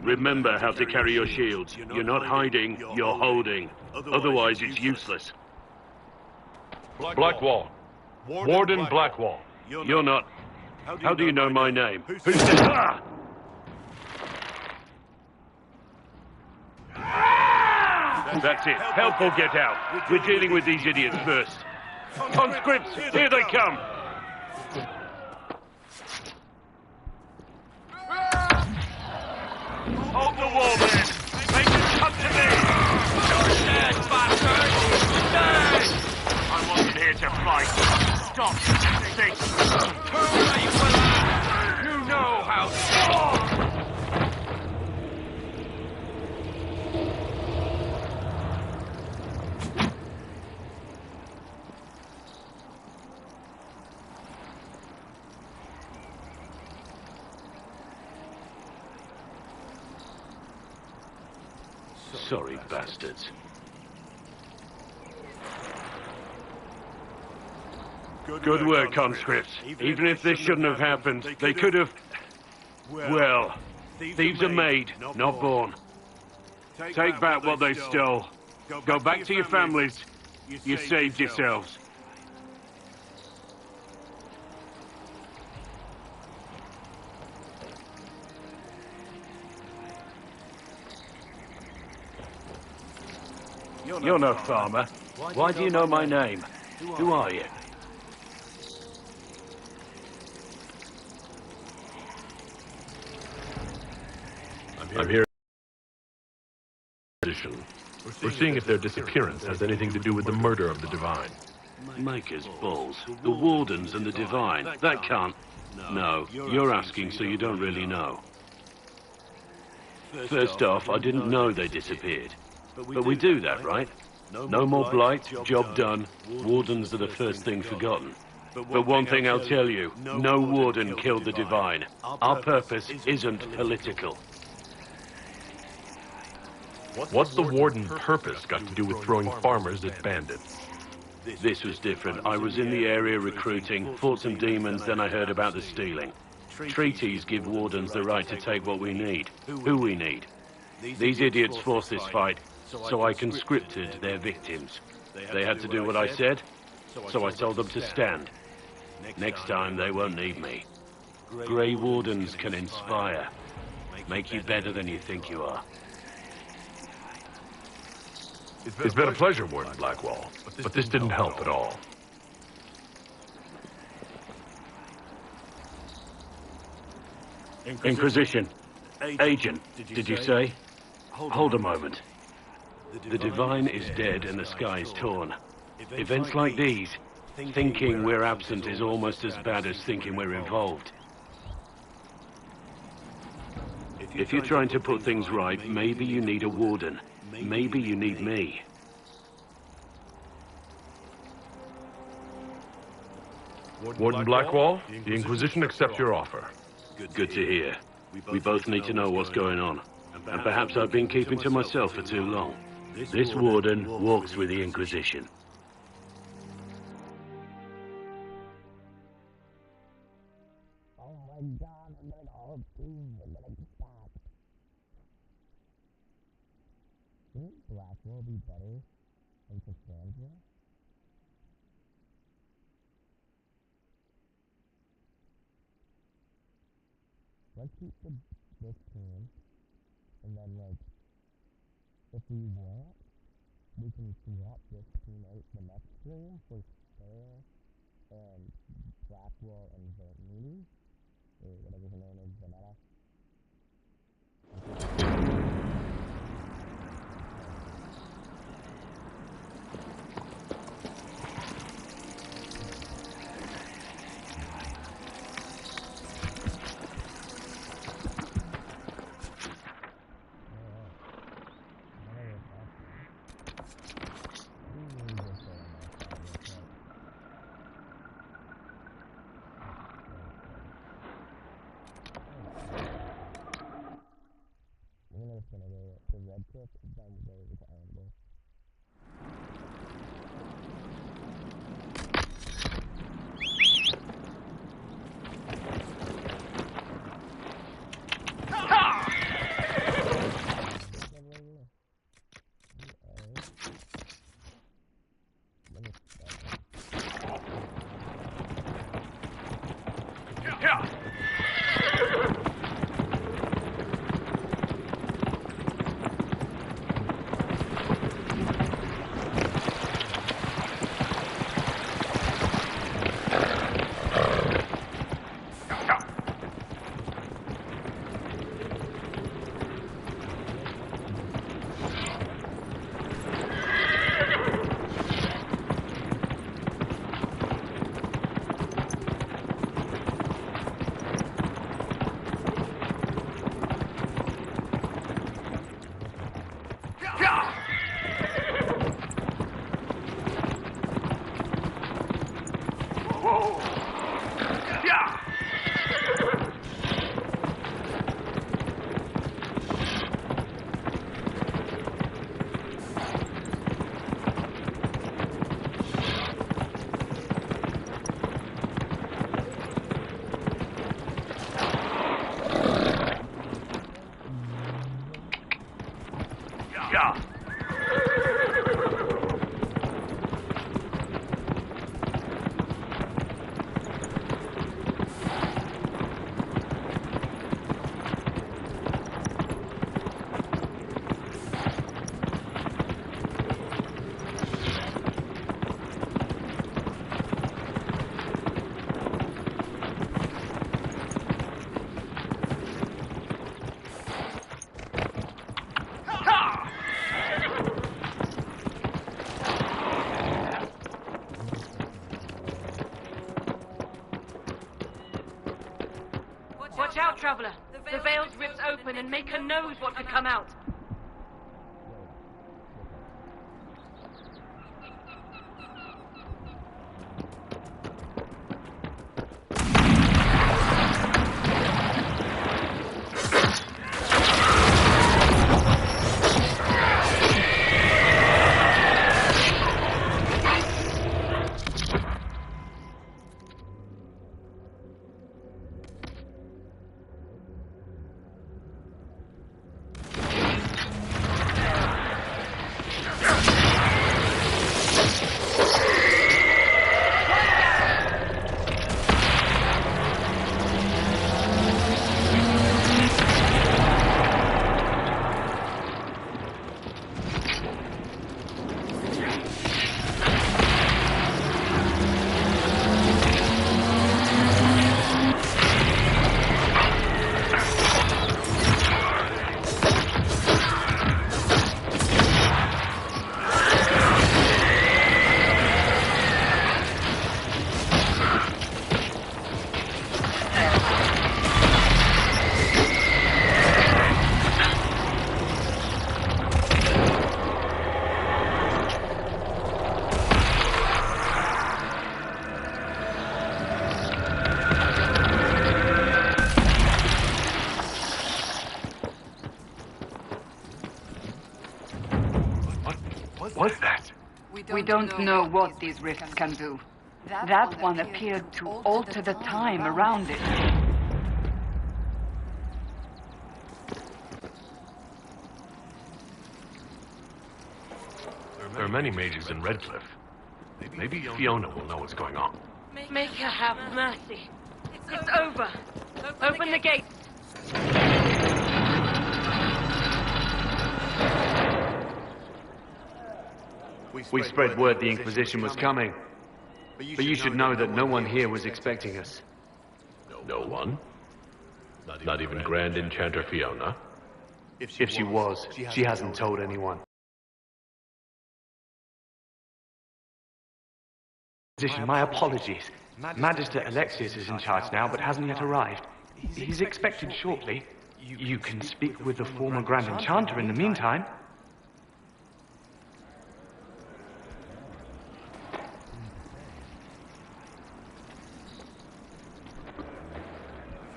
Speaker 9: Remember how to carry your shields. You're not hiding, you're holding. Otherwise, it's useless. Blackwall. Warden Blackwall. You're not... How do you know my name? Who said... Ah! That's it. Help or get out. We're dealing with these idiots first. Conscripts, here they come! Hold the wall, men! Make them come to me! You're dead, bastard! Dead! I wasn't here to fight. Stop and think. Who are you for that? You know how strong! Sorry, bastards. Good work, conscripts. Even if this shouldn't have happened, they could have... Well, thieves are made, not born. Take back what they stole. Go back to your families. You saved yourselves. You're no farmer. Why do you know my name? Who are you? I'm here. We're seeing if their disappearance has anything to do with the murder of the Divine.
Speaker 20: Maker's balls. The Wardens and the Divine. That can't... No, you're asking so you don't really know. First off, I didn't know they disappeared. But we do that, right? No more blight, job done. Wardens are the first thing forgotten. But one thing I'll tell you, no Warden killed the Divine. Our purpose isn't political.
Speaker 9: What's the Warden purpose got to do with throwing farmers at bandits?
Speaker 20: This was different. I was in the area recruiting, fought some demons, then I heard about the stealing. Treaties give wardens the right to take what we need, who we need. These idiots forced this fight, so I conscripted their victims. They had to do what I said, so I told them to stand. Next time, they won't need me. Grey Wardens can inspire, make you better than you think you are.
Speaker 15: It's been a pleasure, Warden Blackwall, but this didn't help at all.
Speaker 20: Inquisition. Agent, did you say? Hold a moment. The Divine is dead and the sky is torn. Events like these, thinking we're absent is almost as bad as thinking we're involved. If you're trying to put things right, maybe you need a warden. Maybe you need me.
Speaker 15: Warden Blackwall, the Inquisition accepts your offer.
Speaker 20: Good to hear. We both need to know what's going on. And perhaps I've been keeping to myself for too long. This warden walks with the Inquisition.
Speaker 5: Oh my god, I'm gonna all these, I'm gonna stop. Wouldn't Blackwell be better than Cassandra? Let's keep this team, and then, like, if we want, we can swap this team out the next game for Sarah and Blackwell and Moody, or whatever her name is, Vanetta. Gonna go to Red Cliff, then we'll go over to Iron Bull.
Speaker 1: Watch out, traveler. The veil's ripped open and Maker knows what could come out.
Speaker 4: We don't know what these rifts can do. That one appeared to alter the time around it.
Speaker 9: There are many mages in Redcliffe. Maybe Fiona will know what's going on.
Speaker 14: Make her have mercy. It's over. Open the gates.
Speaker 21: We spread word the Inquisition was coming. But you should know that no one here was expecting us.
Speaker 9: No one? Not even Grand Enchanter Fiona?
Speaker 21: If she was, she hasn't told anyone. My apologies. Magister Alexius is in charge now, but hasn't yet arrived. He's expected shortly. You can speak with the former Grand Enchanter in the meantime.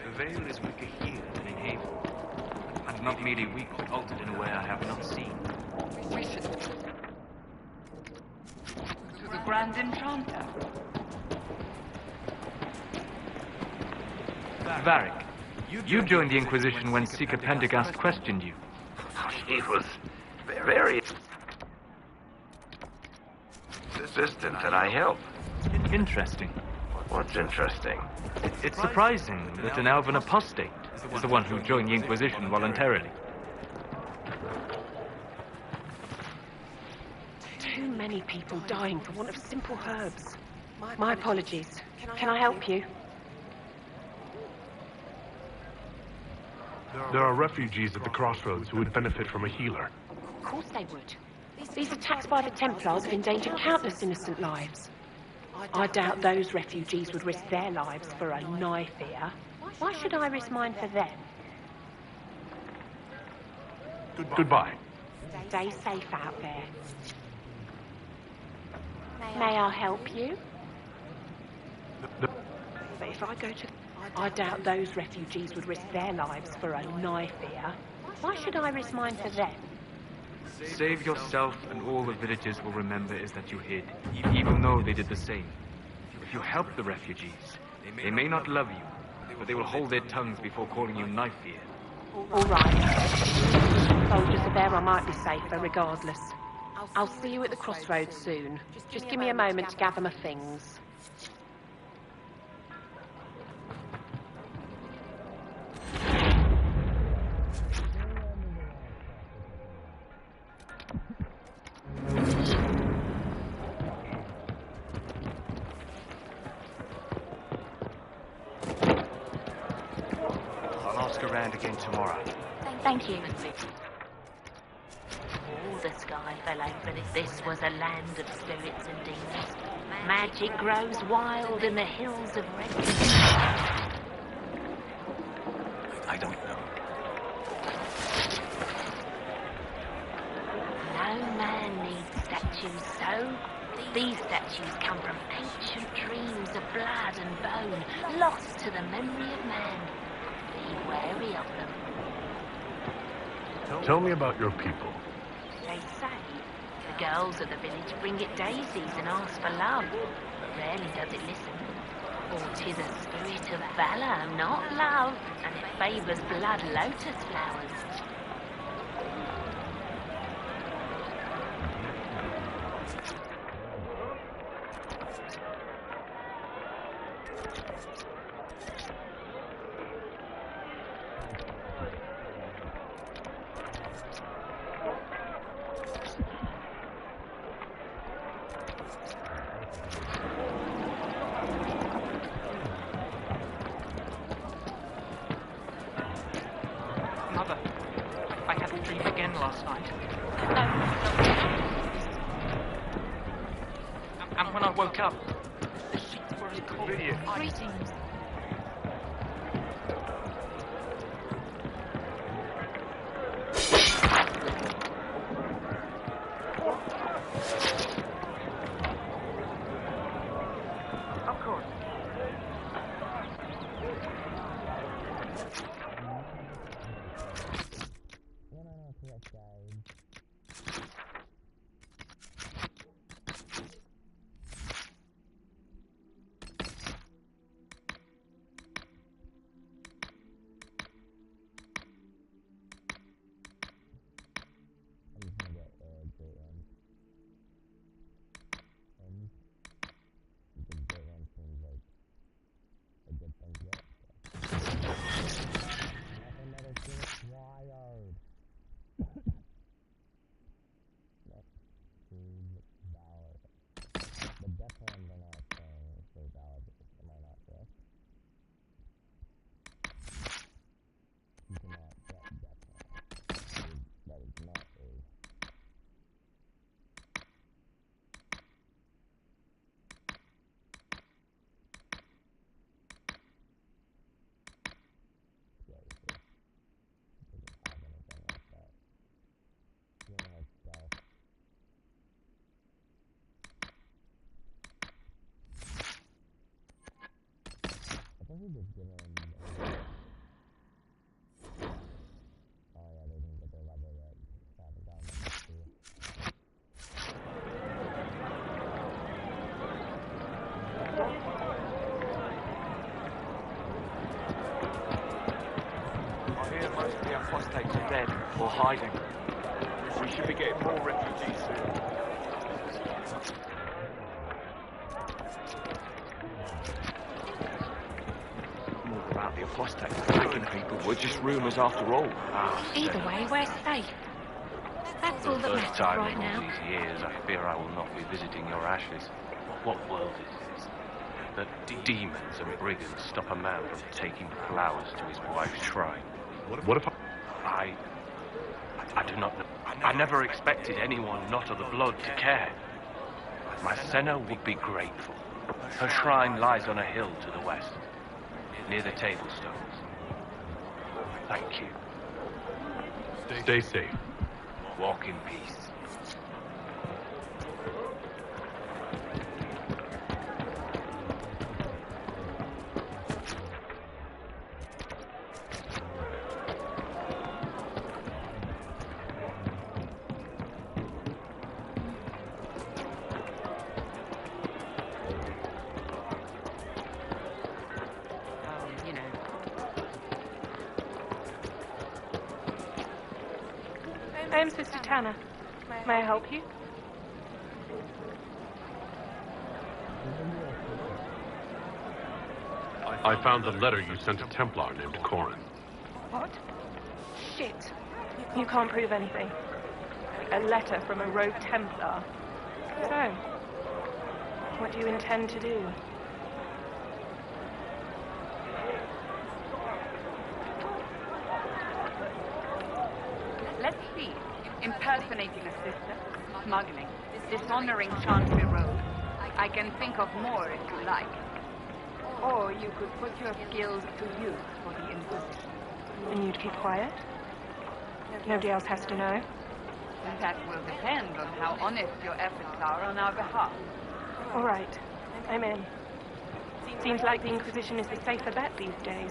Speaker 10: The veil is weaker here than in Haven, and not merely weak, but altered in a way I have not seen.
Speaker 4: We should... to the Grand Enchanter.
Speaker 10: Varric, you joined the Inquisition when Seeker Pendergast questioned you.
Speaker 6: He was very insistent that I help.
Speaker 10: Interesting.
Speaker 6: What's interesting?
Speaker 10: It's surprising that an elven apostate is the one who joined the Inquisition voluntarily.
Speaker 14: Too many people dying for want of simple herbs. My apologies. Can I help you?
Speaker 2: There are refugees at the crossroads who would benefit from a healer.
Speaker 14: Of course they would. These attacks by the Templars have endangered countless innocent lives. I doubt those refugees would risk their lives for a knife here. Why should I risk mine for them?
Speaker 2: Goodbye.
Speaker 14: Stay safe out there. May I help you? But if I go to... I doubt those refugees would risk their lives for a knife here. Why should I risk mine for them?
Speaker 10: Save yourself, and all the villagers will remember is that you hid, even though they did the same. If you help the refugees, they may not love you, but they will hold their tongues before calling you knife here.
Speaker 14: All right. Soldiers are there, I might be safer regardless. I'll see you at the crossroads soon. Just give me a moment to gather my things.
Speaker 10: I'll ask around again tomorrow.
Speaker 17: Thank you. All the sky fell open. This was a land of spirits and demons. Magic grows wild in the hills of Redcliffe.
Speaker 10: I don't know.
Speaker 17: No man needs statues, so these statues come from ancient dreams of blood and bone, lost to the memory of man. Be wary of them.
Speaker 2: Tell me about your people.
Speaker 17: They say the girls of the village bring it daisies and ask for love. Rarely does it listen. For 'tis a spirit of valor, not love, and it favours blood lotus flowers.
Speaker 11: Mother, I had a dream again last night. And when I woke up, the sheets were as cold as ice.
Speaker 17: Greetings. Of course.
Speaker 5: think he just given him. Oh yeah, they didn't get their level yet. So I haven't gotten that too.
Speaker 21: I hear most of the apostates are dead or hiding.
Speaker 15: We should be getting more refugees soon.
Speaker 21: More about the apostates attacking people were just rumours after all.
Speaker 14: Either way, we're safe. That's all that
Speaker 13: First
Speaker 14: matters
Speaker 13: time
Speaker 14: right
Speaker 13: in
Speaker 14: now.
Speaker 13: all these years, I fear I will not be visiting your ashes. What world is this? That demons and brigands stop a man from taking flowers to his wife's shrine.
Speaker 2: What if
Speaker 13: I do not know. I never expected anyone not of the blood to care. My Senna would be grateful. Her shrine lies on a hill to the west, near the tablstones. Thank you.
Speaker 2: Stay safe.
Speaker 13: Walk in peace.
Speaker 14: I'm Sister Tanner. May I help you?
Speaker 2: I found the letter you sent a Templar named Corin.
Speaker 14: What? Shit. You can't prove anything. A letter from a rogue Templar. So, what do you intend to do?
Speaker 4: Let's see. Impersonating a sister, smuggling, dishonoring Chantry Road. I can think of more if you like. Or you could put your skills to use for the Inquisition.
Speaker 14: And you'd keep quiet? Nobody else has to know?
Speaker 4: That will depend on how honest your efforts are on our behalf.
Speaker 14: All right. I'm in. Seems like the Inquisition is the safer bet these days.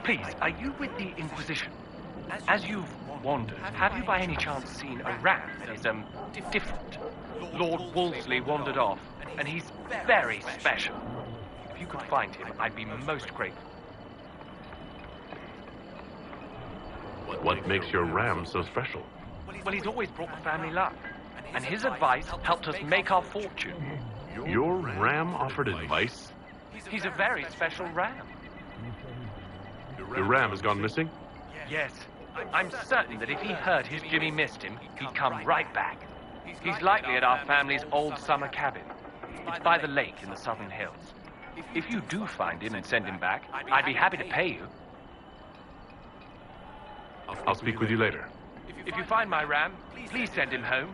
Speaker 7: Please, are you with the Inquisition? As you've wandered, have you by any chance seen a ram that is, different? Lord Wolseley wandered off, and he's very special. If you could find him, I'd be most grateful.
Speaker 2: What makes your ram so special?
Speaker 7: Well, he's always brought the family luck, and his advice helped us make our fortune.
Speaker 2: Your ram offered advice?
Speaker 7: He's a very special ram.
Speaker 2: Your ram has gone missing?
Speaker 7: Yes. I'm certain that if he heard his Jimmy missed him, he'd come right back. He's likely at our family's old summer cabin. It's by the lake in the southern hills. If you do find him and send him back, I'd be happy to pay you.
Speaker 2: I'll speak with you later.
Speaker 7: If you find my ram, please send him home.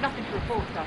Speaker 4: Nothing to report, sir.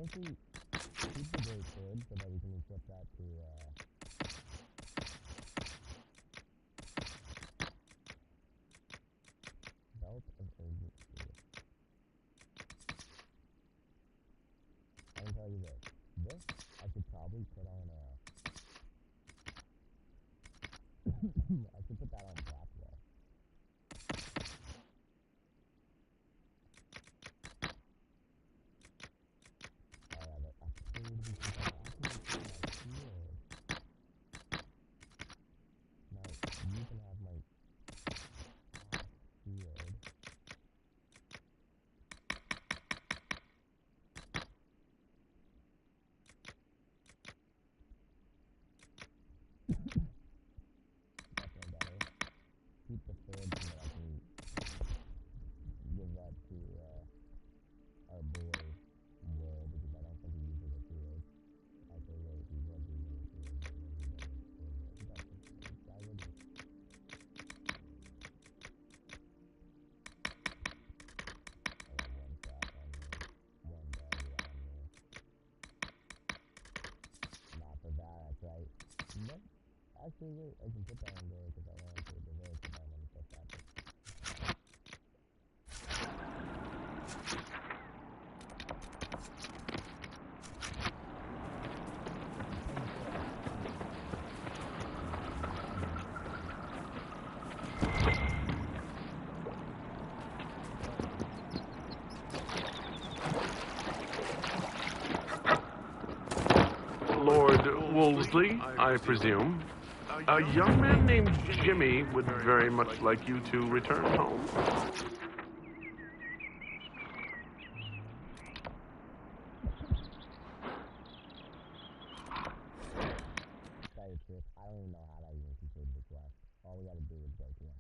Speaker 5: honestly, keep the great sword so that we can equip that to, belt of urgency. I can tell you this I could probably put on I could put that on Blackwell. Oh yeah, but I could be put on my shield. Now, you can have my shield. Definitely better. Keep the sword so that I can give that to our boy Wood, because I don't think he uses a shield. Actually, wait, he was using a shield, but when he doesn't, he got this guy with me. I got one crack on me, one dagger on me. Not for that, that's right. Nope. Actually, wait, I can put that on there because I want to the very command on the fabric.
Speaker 9: Lord Wolseley, I presume. A young man named Jimmy would very much like you to return home.
Speaker 5: Tell you the truth, I don't even know how to even complete the quest. All we gotta do is go to him.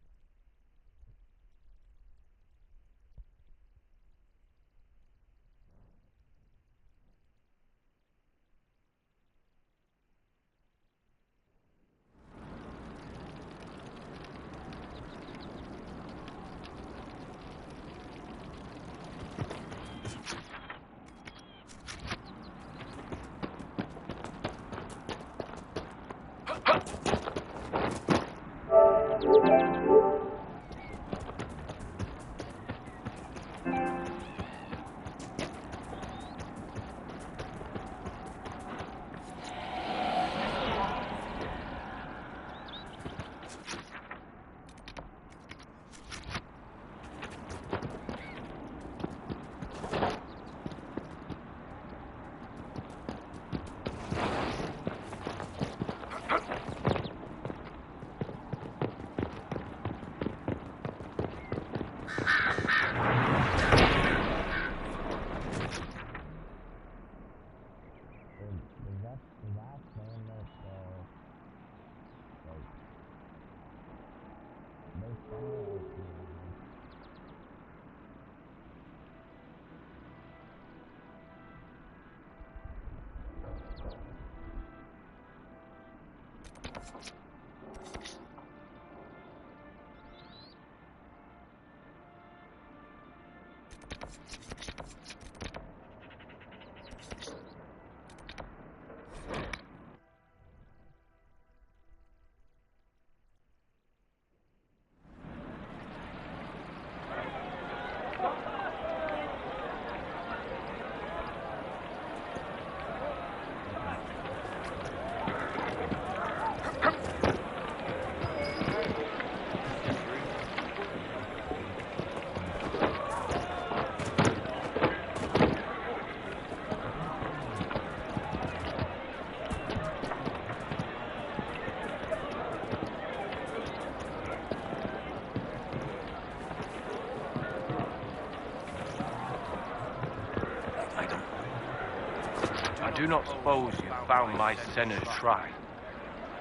Speaker 13: I do not suppose you found my Senna's shrine.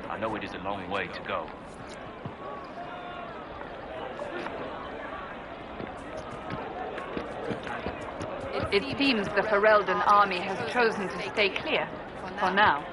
Speaker 13: I know it is a long way to go.
Speaker 4: It seems the Ferelden army has chosen to stay clear, for now.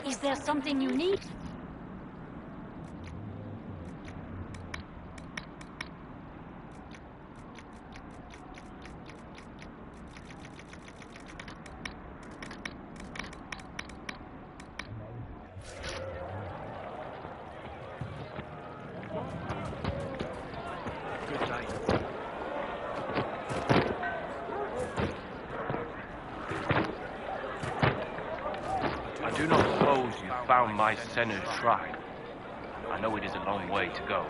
Speaker 1: Is there something you need?
Speaker 13: I do not suppose you found my Senna's shrine. I know it is a long way to go.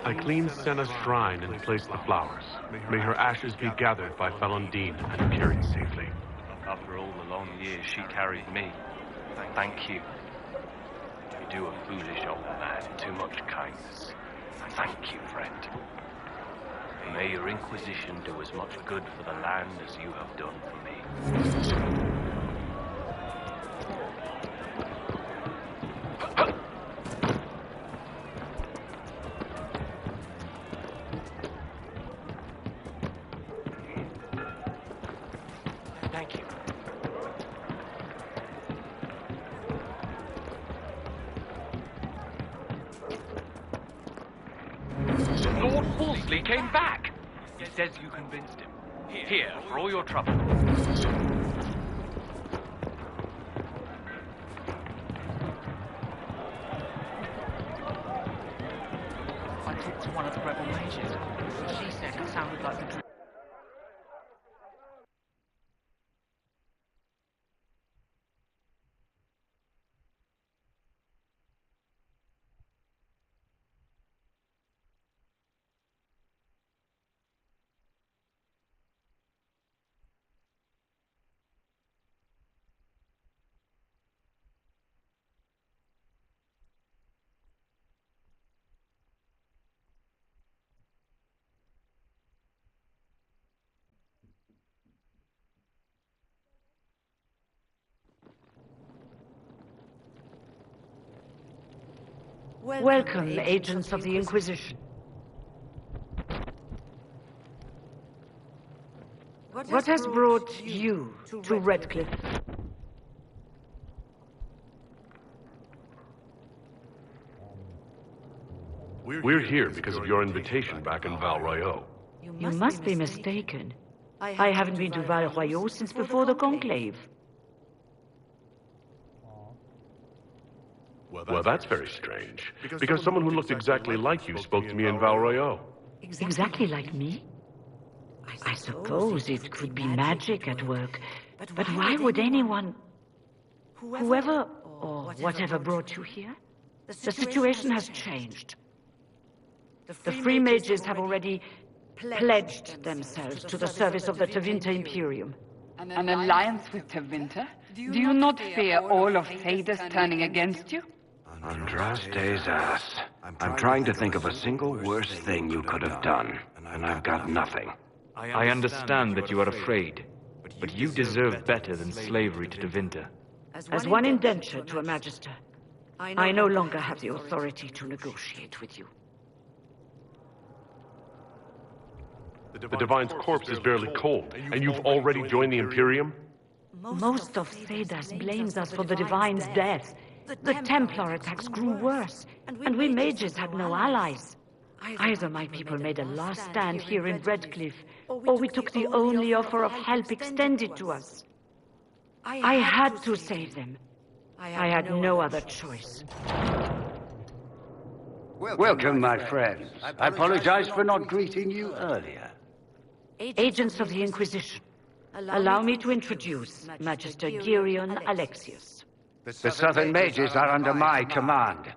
Speaker 9: I cleaned Senna's shrine and placed the flowers. May her ashes be gathered by Falundine and carried safely.
Speaker 13: After all the long years she carried me, thank you. You do a foolish old man too much kindness. Thank you, friend. May your Inquisition do as much good for the land as you have done for me.
Speaker 11: Thank you.
Speaker 13: Lord Wolseley came back! He says you convinced him. Here, for all your trouble.
Speaker 11: I talked to one of the rebel mages. She said it sounded like the...
Speaker 1: Welcome, agents of the Inquisition. What has brought you to Redcliffe?
Speaker 9: We're here because of your invitation back in Val Royeaux.
Speaker 1: You must be mistaken. I haven't been to Val Royeaux since before the Conclave.
Speaker 9: Well, that's very strange. Because someone who looked exactly like you spoke to me in Val Royeaux.
Speaker 1: Exactly like me? I suppose it could be magic at work. But why would anyone... Whoever or whatever brought you here? The situation has changed. The Free Mages have already pledged themselves to the service of the Tevinter Imperium.
Speaker 4: An alliance with Tevinter? Do you not fear all of Thedas turning against you?
Speaker 6: Andraste's ass. I'm trying to think of a single worse thing you could have done, and I've got nothing.
Speaker 10: I understand that you are afraid, but you deserve better than slavery to Tevinter.
Speaker 1: As one indentured to a Magister, I no longer have the authority to negotiate with you.
Speaker 9: The Divine's corpse is barely cold, and you've already joined the Imperium?
Speaker 1: Most of Thedas blames us for the Divine's death. The Templar attacks grew worse, and we mages had no allies. Either my people made a last stand here in Redcliffe, or we took the only offer of help extended to us. I had to save them. I had no other choice.
Speaker 3: Welcome, my friends. I apologize for not greeting you earlier.
Speaker 1: Agents of the Inquisition, allow me to introduce Magister Girion Alexius.
Speaker 3: The Southern Mages are under my command.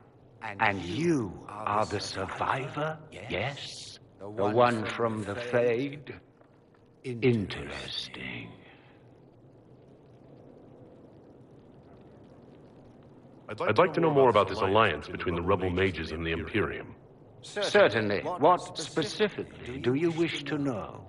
Speaker 3: And you are the survivor, yes? The one from the Fade? Interesting.
Speaker 9: I'd like to know more about this alliance between the rebel mages and the Imperium.
Speaker 3: Certainly. What specifically do you wish to know?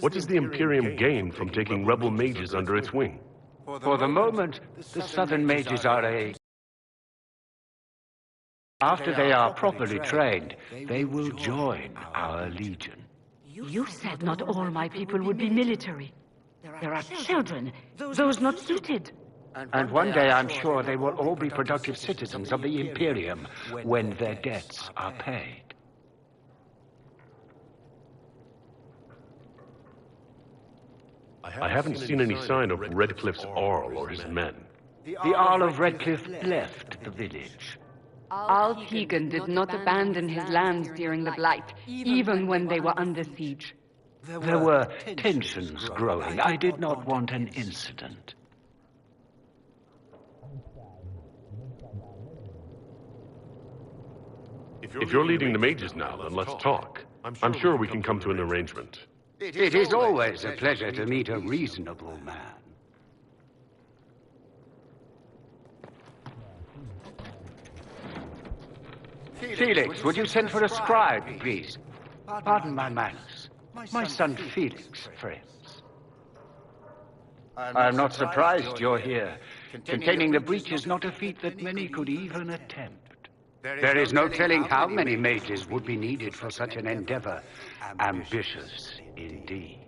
Speaker 9: What does the Imperium gain from taking rebel mages under its wing?
Speaker 3: For the moment, the Southern Mages are a After they are properly trained, they will join our legion.
Speaker 1: You said not all my people would be military. There are children, those not suited.
Speaker 3: And one day I'm sure they will all be productive citizens of the Imperium when their debts are paid.
Speaker 20: I haven't seen any sign of Redcliffe's Arl or his men.
Speaker 3: The Arl of Redcliffe left the village.
Speaker 4: Arl Tegan did not abandon his lands during the Blight, even when they were under siege.
Speaker 3: There were tensions growing. I did not want an incident.
Speaker 20: If you're leading the mages now, then let's talk. I'm sure we can come to an arrangement.
Speaker 3: It is always a pleasure to meet a reasonable man. Felix, would you send for a scribe, please? Pardon my manners. My son Felix, friends. I am not surprised you're here. Containing the breach is not a feat that many could even attempt. There is no telling how many mages would be needed for such an endeavor. Ambitious, indeed.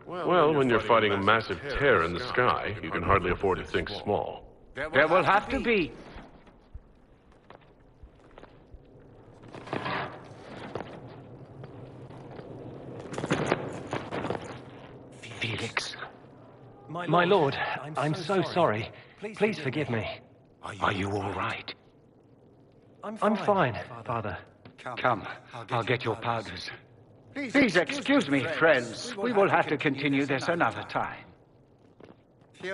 Speaker 20: Well, when you're fighting a massive tear in the sky, you can hardly afford to think small.
Speaker 3: There will have to be.
Speaker 7: Felix. My lord, I'm so sorry. Please forgive me.
Speaker 3: Are you all right?
Speaker 7: I'm fine, Father.
Speaker 3: Come, I'll get your powders. Please excuse me, friends. We will have to continue this another time.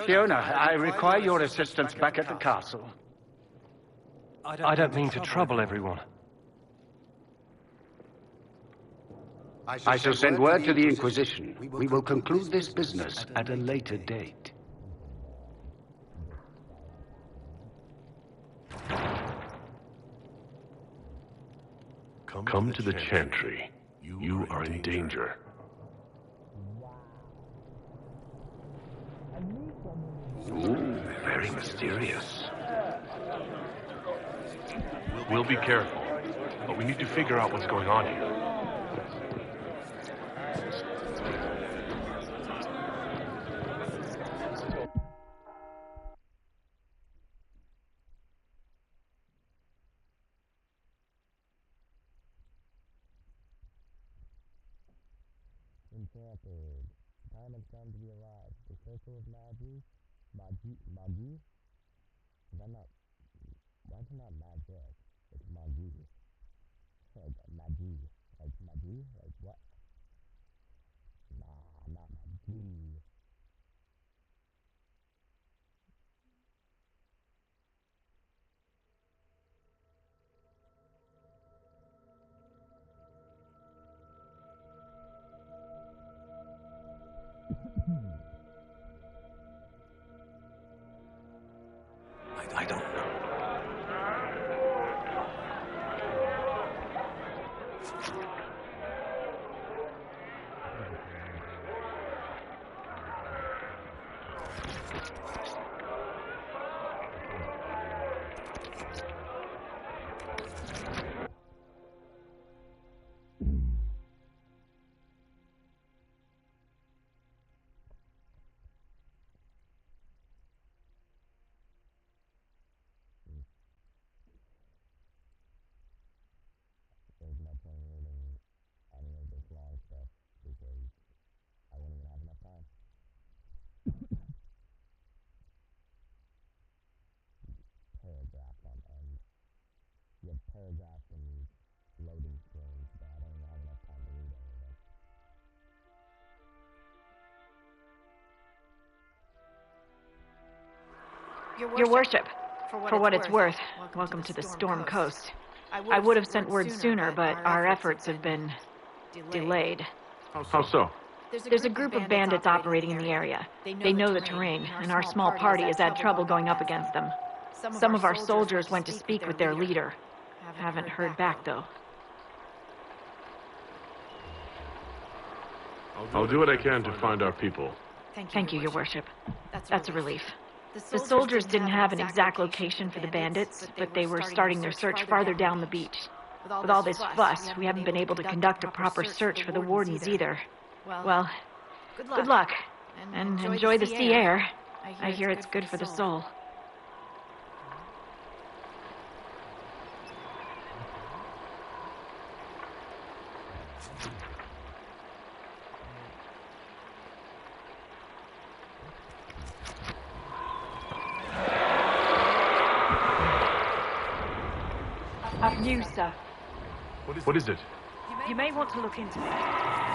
Speaker 3: Fiona, I require your assistance back at the castle.
Speaker 7: I don't mean to trouble everyone.
Speaker 3: I shall send word to the Inquisition. We will conclude this business at a later date.
Speaker 20: Come to the Chantry. You are in danger.
Speaker 3: Ooh, very mysterious.
Speaker 20: We'll be careful, but we need to figure out what's going on here.
Speaker 5: Enchanted. Time has come to be alive. The circle of Magi? Is that not... Why is it not magic? It's Magi. Like, Magi. Like, Magi? Like, what? Nah, not Magi.
Speaker 20: I don't know.
Speaker 5: There's no point in reading any of this long stuff because I wouldn't even have enough time. Paragraph on end. You have paragraphs and loading screens, but I don't even have enough time to read any of them.
Speaker 8: Your worship, for what it's worth, welcome to the Storm Coast. I would have sent word sooner, but our efforts have been delayed.
Speaker 20: How so?
Speaker 8: There's a group of bandits operating in the area. They know the terrain, and our small party has had trouble going up against them. Some of our soldiers went to speak with their leader. Haven't heard back, though.
Speaker 20: I'll do what I can to find our people.
Speaker 8: Thank you, Your Worship. That's a relief. The soldiers didn't have an exact location for the bandits, but they were starting their search farther down the beach. With all this fuss, we haven't been able to conduct a proper search for the wardens either. Well, good luck. And enjoy the sea air. I hear it's good for the soul. Up news, sir.
Speaker 9: What is it?
Speaker 8: You may want to look into it.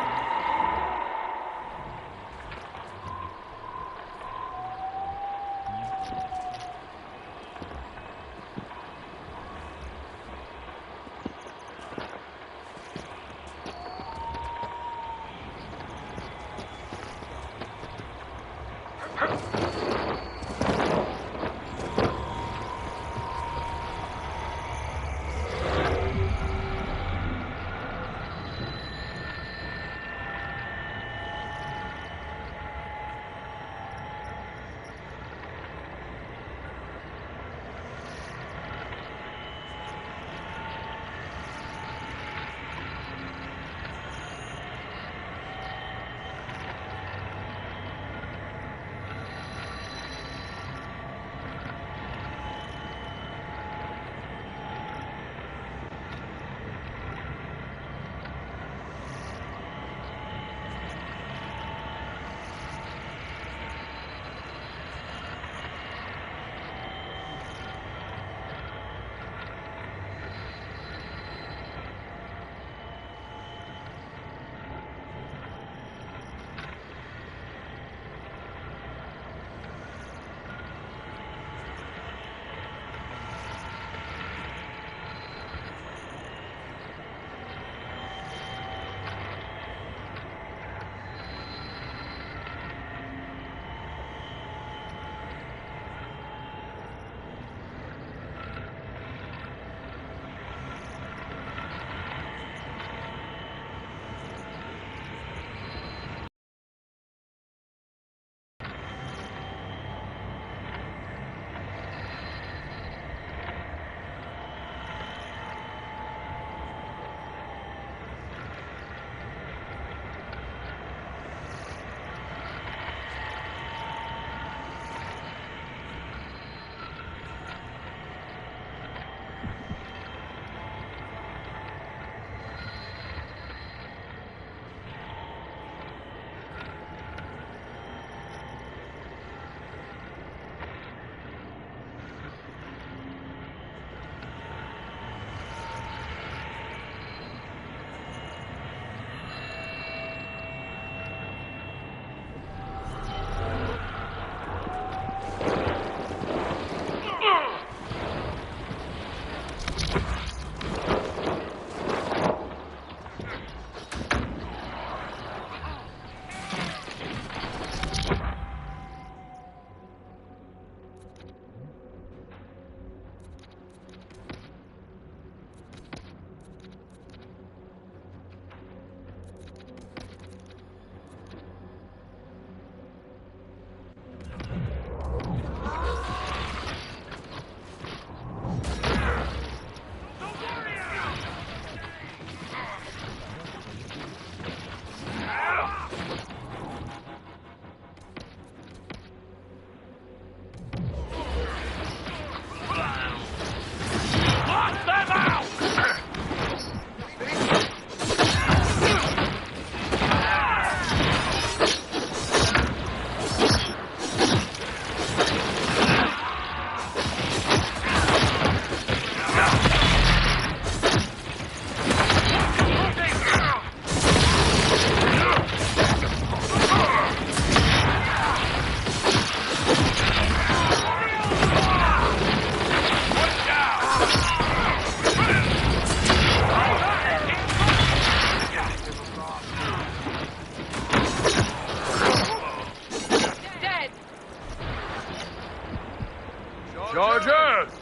Speaker 15: Chargers!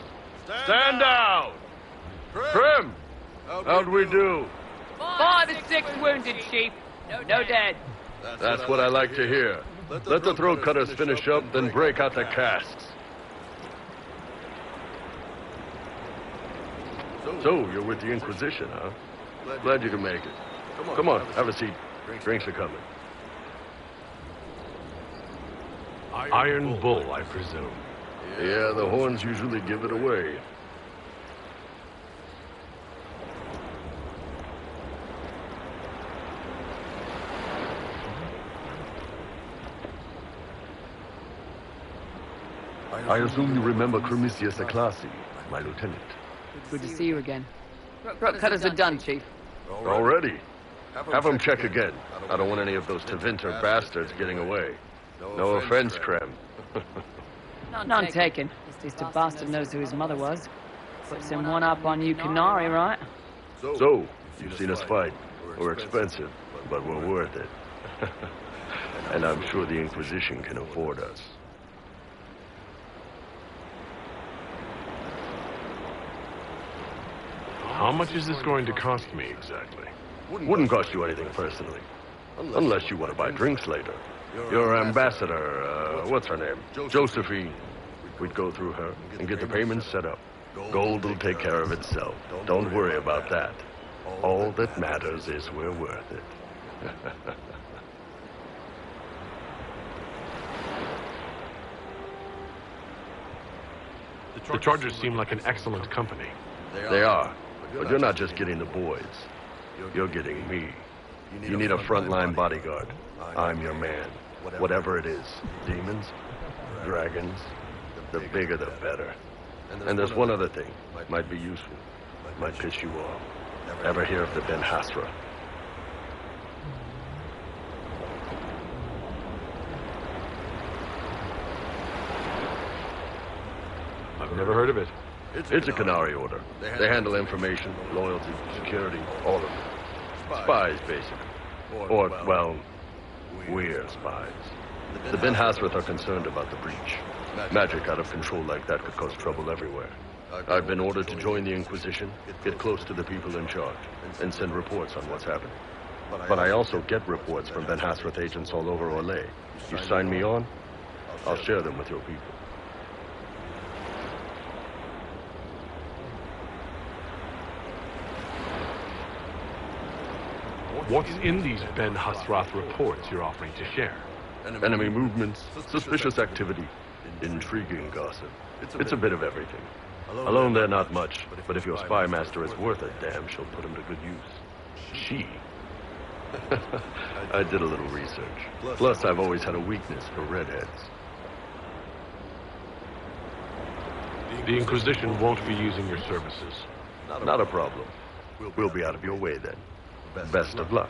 Speaker 15: Stand down! Trim! How'd we do?
Speaker 19: 5 or 6 wounded, Chief. No dead.
Speaker 15: That's what I like to hear.
Speaker 6: Let the throat cutters finish up, then break out the casks. So, you're with the Inquisition, huh? Glad you can make it. Come on, have a seat. Drinks are coming.
Speaker 20: Iron Bull, I presume.
Speaker 6: Yeah, the horns usually give it away. I assume you remember Cremisius Aclassi, my lieutenant.
Speaker 19: Good to see you again. Throat cutters are done, Chief.
Speaker 6: Already? Have them check again. I don't want any of those Tevinter bastards getting away. No offense, Krem.
Speaker 19: None taken. At least a bastard knows who his mother was. Puts him one up on you Canary, right?
Speaker 6: So, you've seen us fight. We're expensive, but we're worth it. And I'm sure the Inquisition can afford us.
Speaker 20: How much is this going to cost me exactly?
Speaker 6: Wouldn't cost you anything personally. Unless you want to buy drinks later. Your ambassador, what's her name? Josephine. We'd go through her and get the payments set up. Gold will take care of itself. Don't worry about that. All that matters is we're worth it.
Speaker 20: The Chargers seem like an excellent company.
Speaker 6: They are. But you're not just getting the boys. You're getting me. You need a frontline bodyguard. I'm your man. Whatever it is. Demons, dragons, the bigger the better. And there's one other thing. Might be useful. Might piss you off. Ever hear of the Ben Hasra?
Speaker 20: I've never heard of it.
Speaker 6: It's a Canary order. They handle information, loyalty, security, all of it. Spies, basically. Or, well, we're spies. The Ben Hasrath are concerned about the breach. Magic out of control like that could cause trouble everywhere. I've been ordered to join the Inquisition, get close to the people in charge, and send reports on what's happening. But I also get reports from Ben Hasrath agents all over Orlais. You sign me on, I'll share them with your people.
Speaker 20: What's in these Ben Hasrath reports you're offering to share?
Speaker 6: Enemy movements, suspicious activity, intriguing gossip. It's a bit of everything. Alone they're not much, but if your spy master is worth a damn, she'll put him to good use. She? I did a little research. Plus, I've always had a weakness for redheads.
Speaker 20: The Inquisition won't be using your services.
Speaker 6: Not a problem. We'll be out of your way then. Best of luck.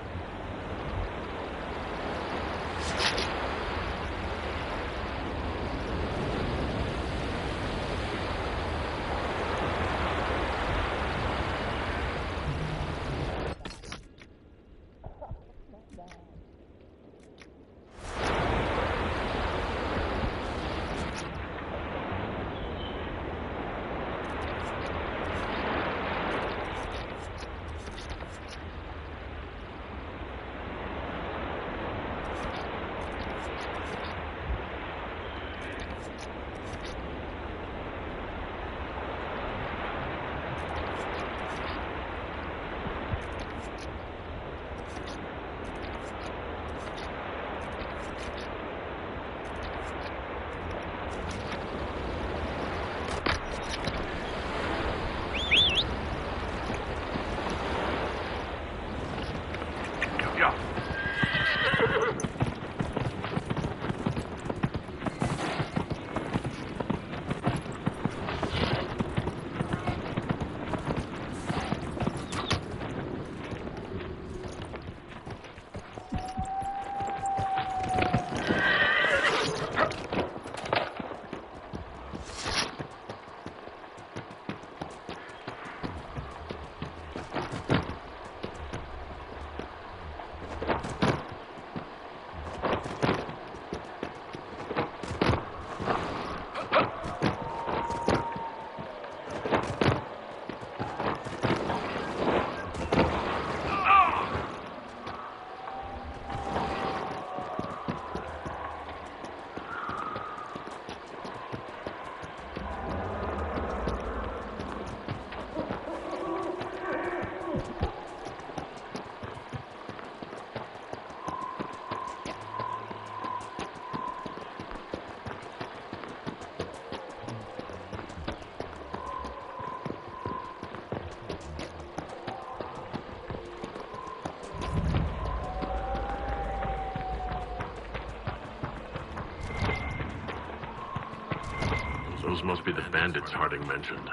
Speaker 6: Those must be the bandits Harding mentioned.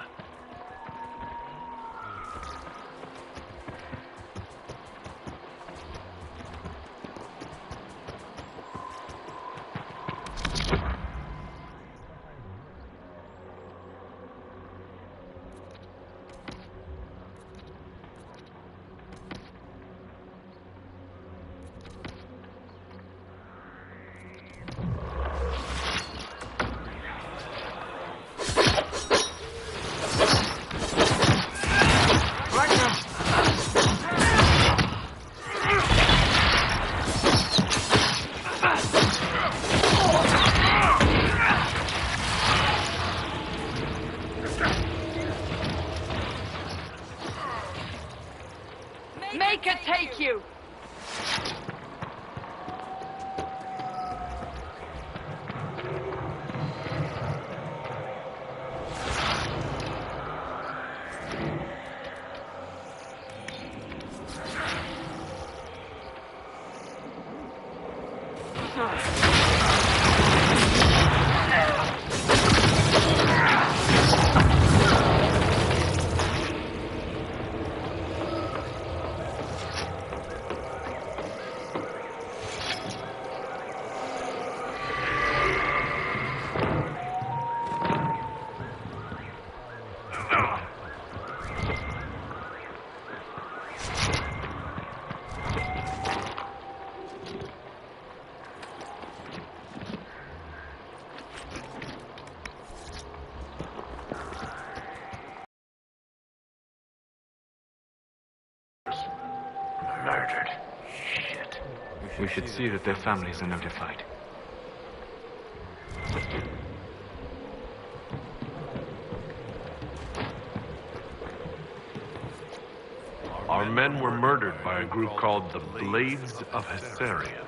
Speaker 4: Make it take you!
Speaker 10: Murdered. Shit. We should see that their families are notified.
Speaker 6: Our men were murdered by a group called the Blades of Hessarian.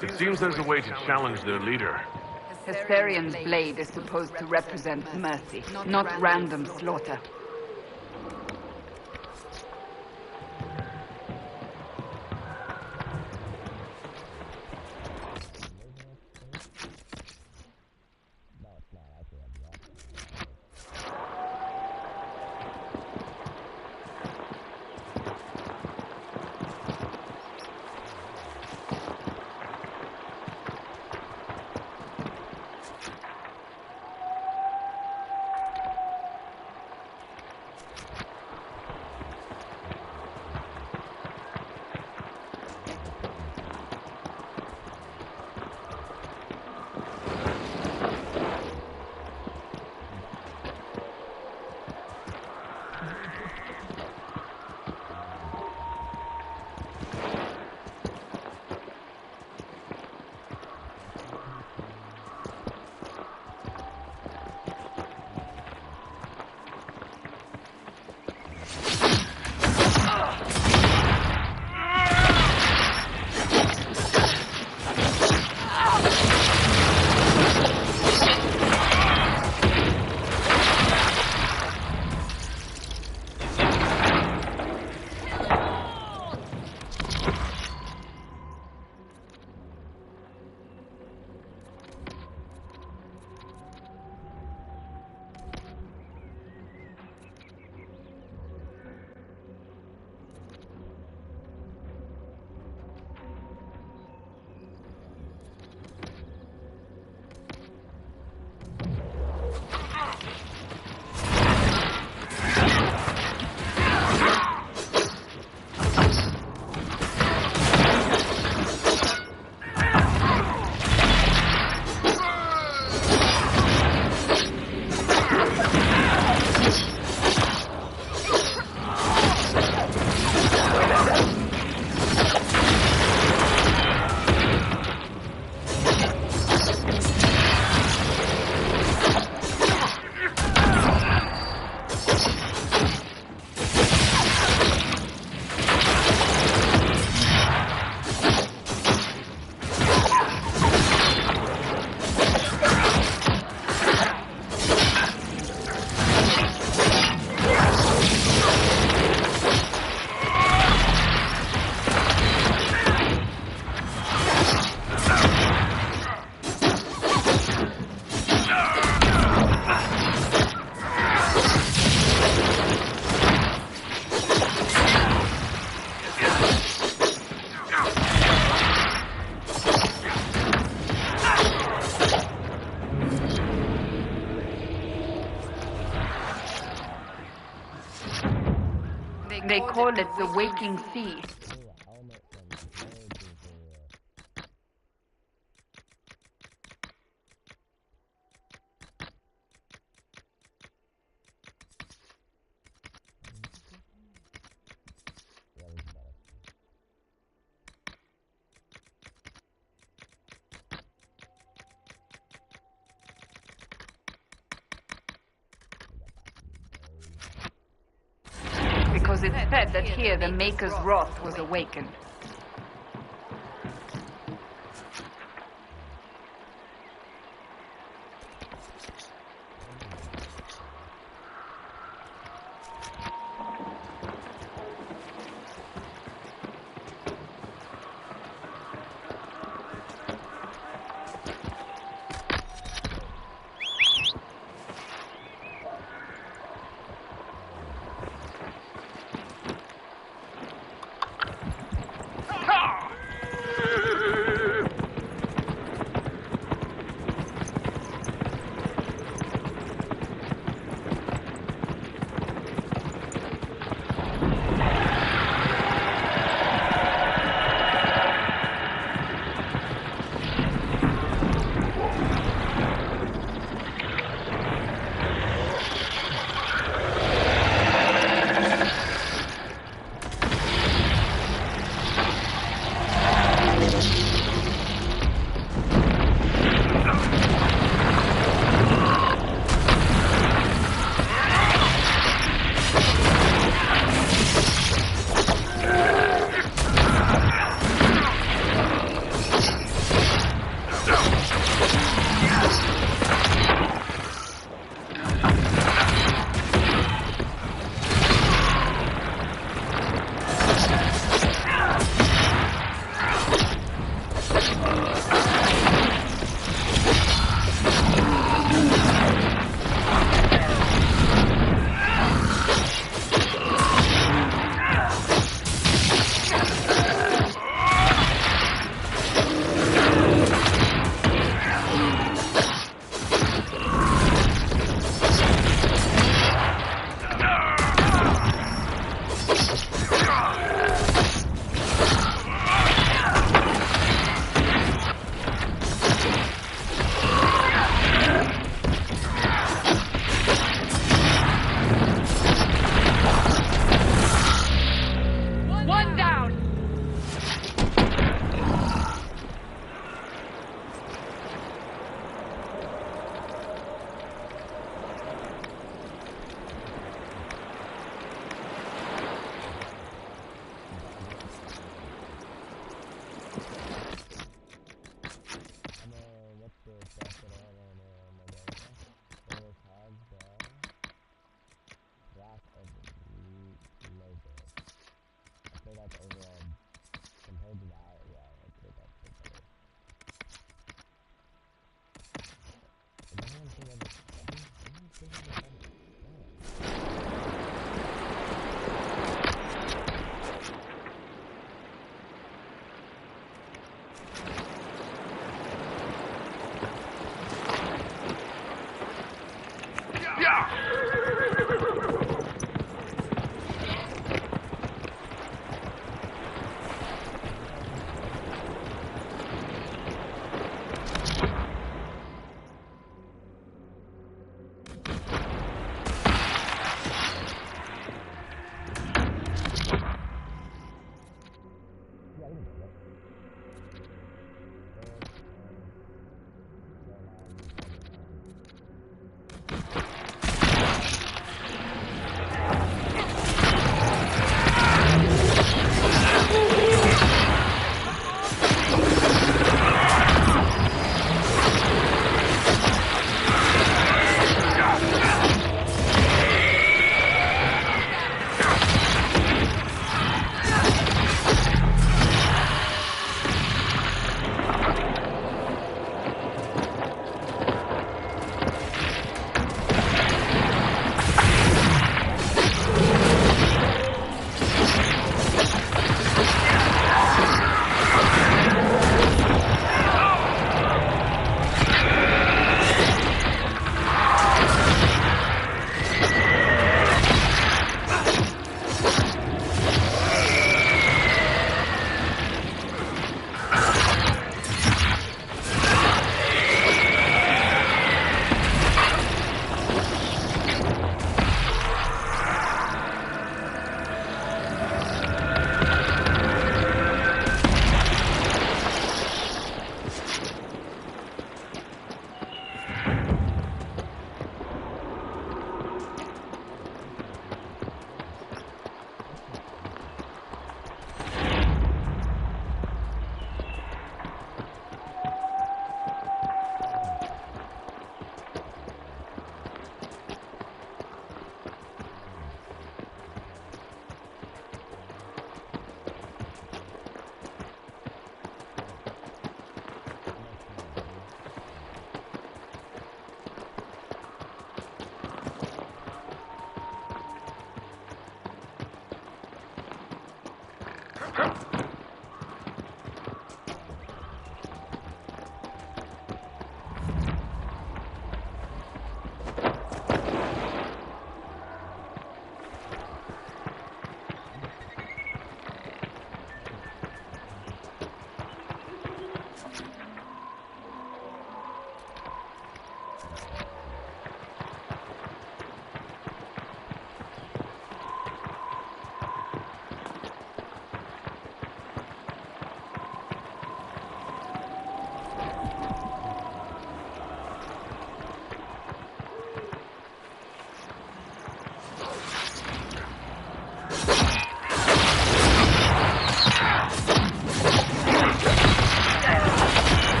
Speaker 6: It seems there's a way to challenge their leader.
Speaker 4: Hesperian's blade is supposed to represent mercy, not random slaughter. They call it the Waking Sea. Because it's said that here the Maker's wrath was awakened.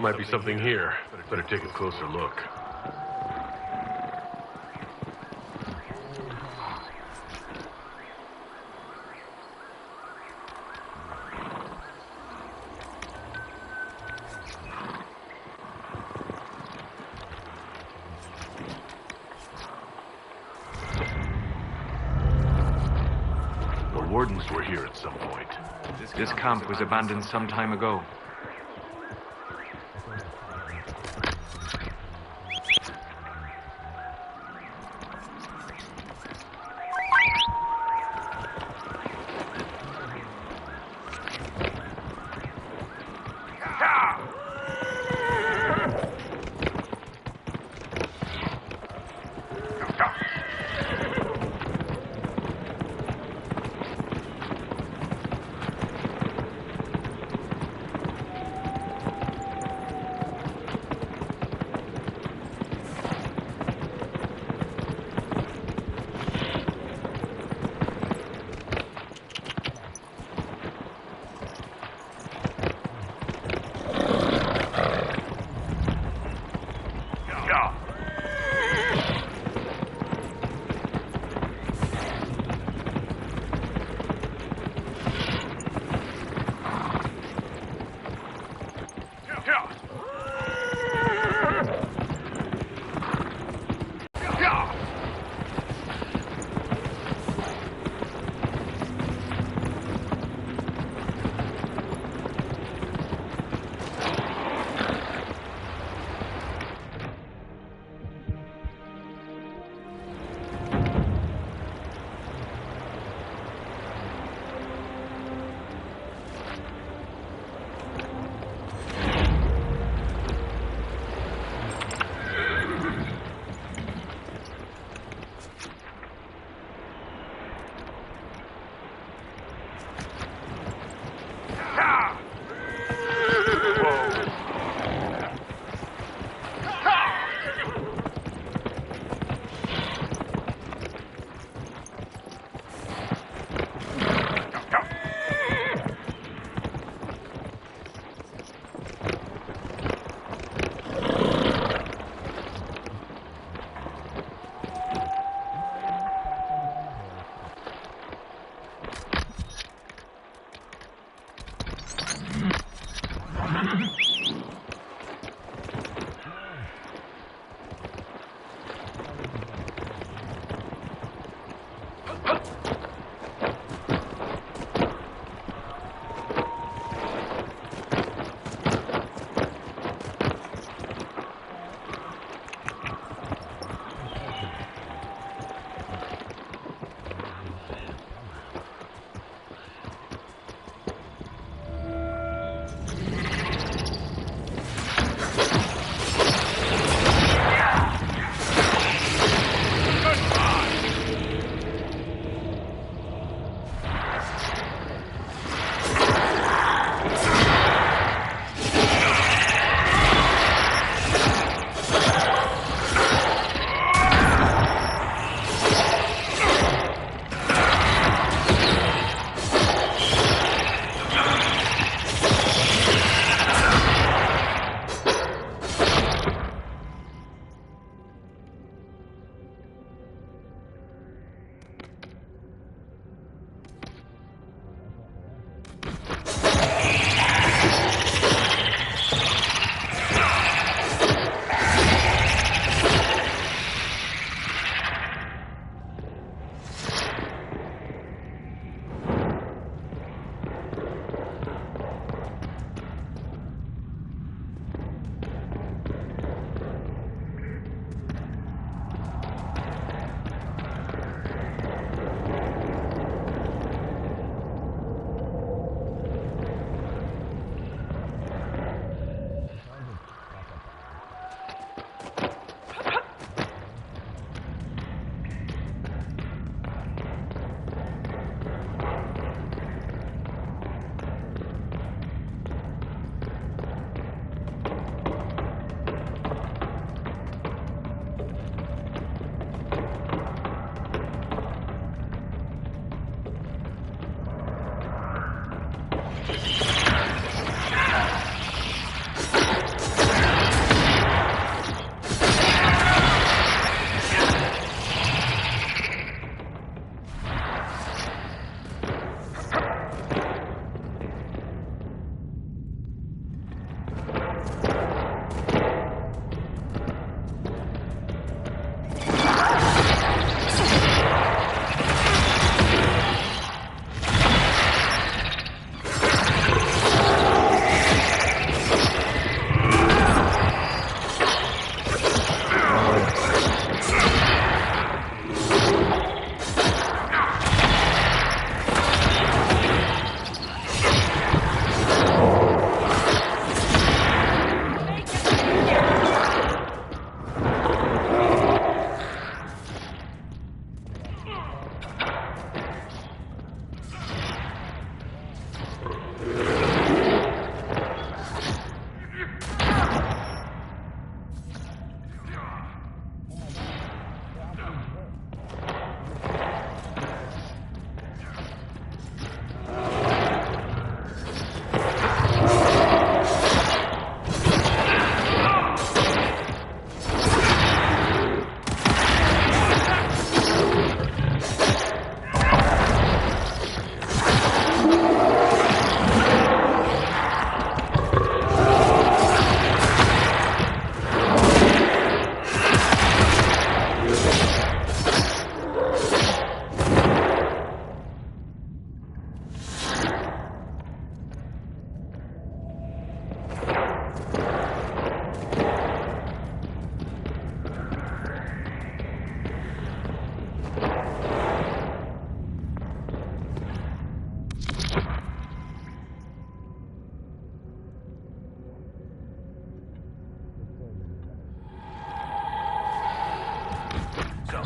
Speaker 6: Might be something here. Better take a closer look. The wardens were here at some point.
Speaker 10: This camp was abandoned some time ago.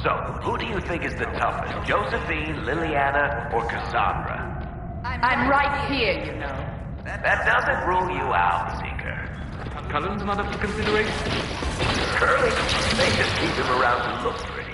Speaker 12: So, who do you think is the toughest? Josephine, Liliana, or Cassandra?
Speaker 4: I'm right here, you know.
Speaker 12: That doesn't rule you out, Seeker.
Speaker 10: Cullen's not up for consideration.
Speaker 12: Curly, they just keep him around to look pretty.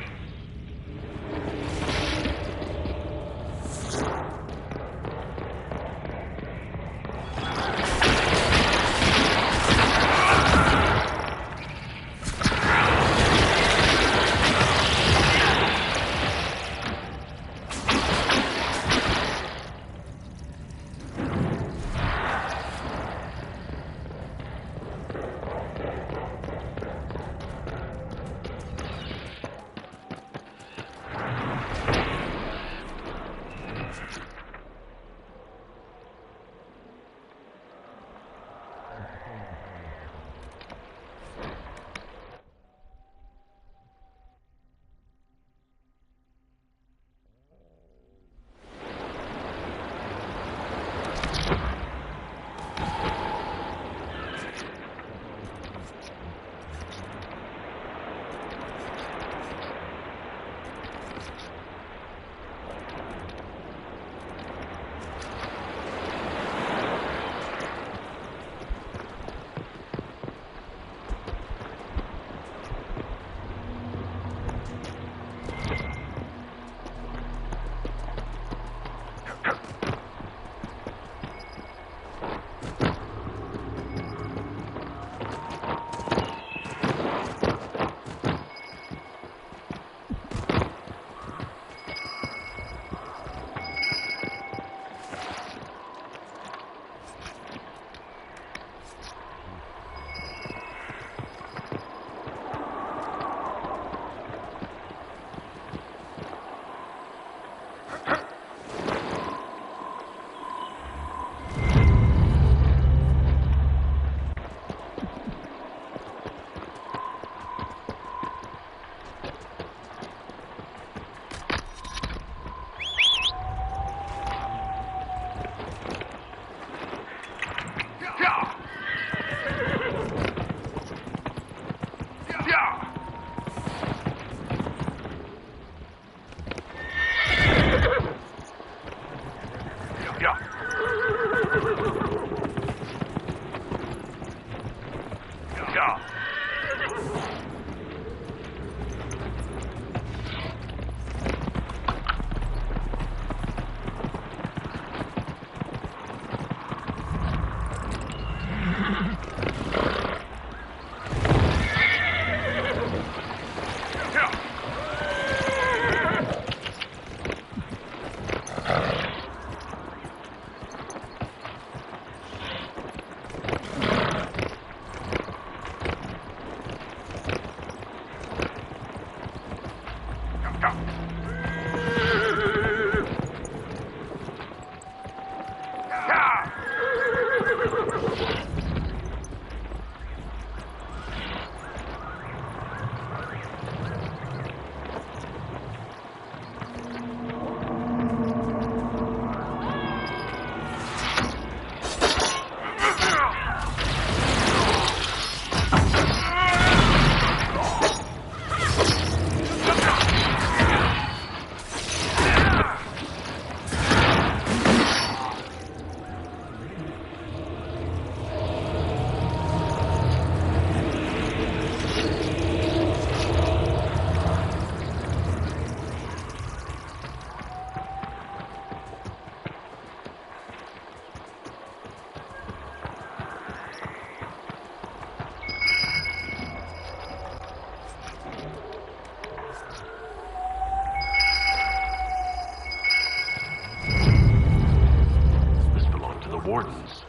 Speaker 6: Wardens.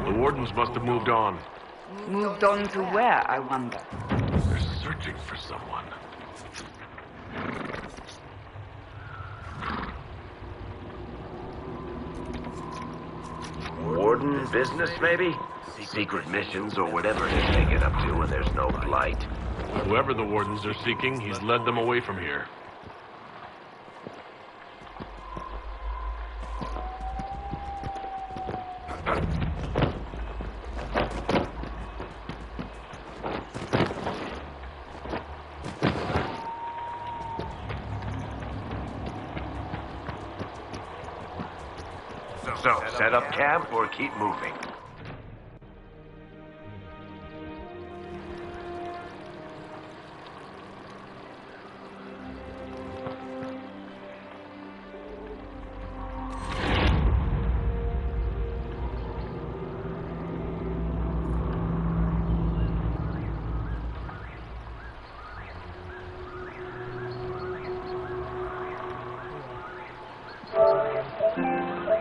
Speaker 6: The Wardens must have moved on.
Speaker 4: Moved on to where, I wonder?
Speaker 6: They're searching for someone.
Speaker 12: Warden business, maybe? Secret missions or whatever he's taken up to when there's no blight.
Speaker 6: Whoever the Wardens are seeking, he's led them away from here.
Speaker 12: So, set up camp or keep moving?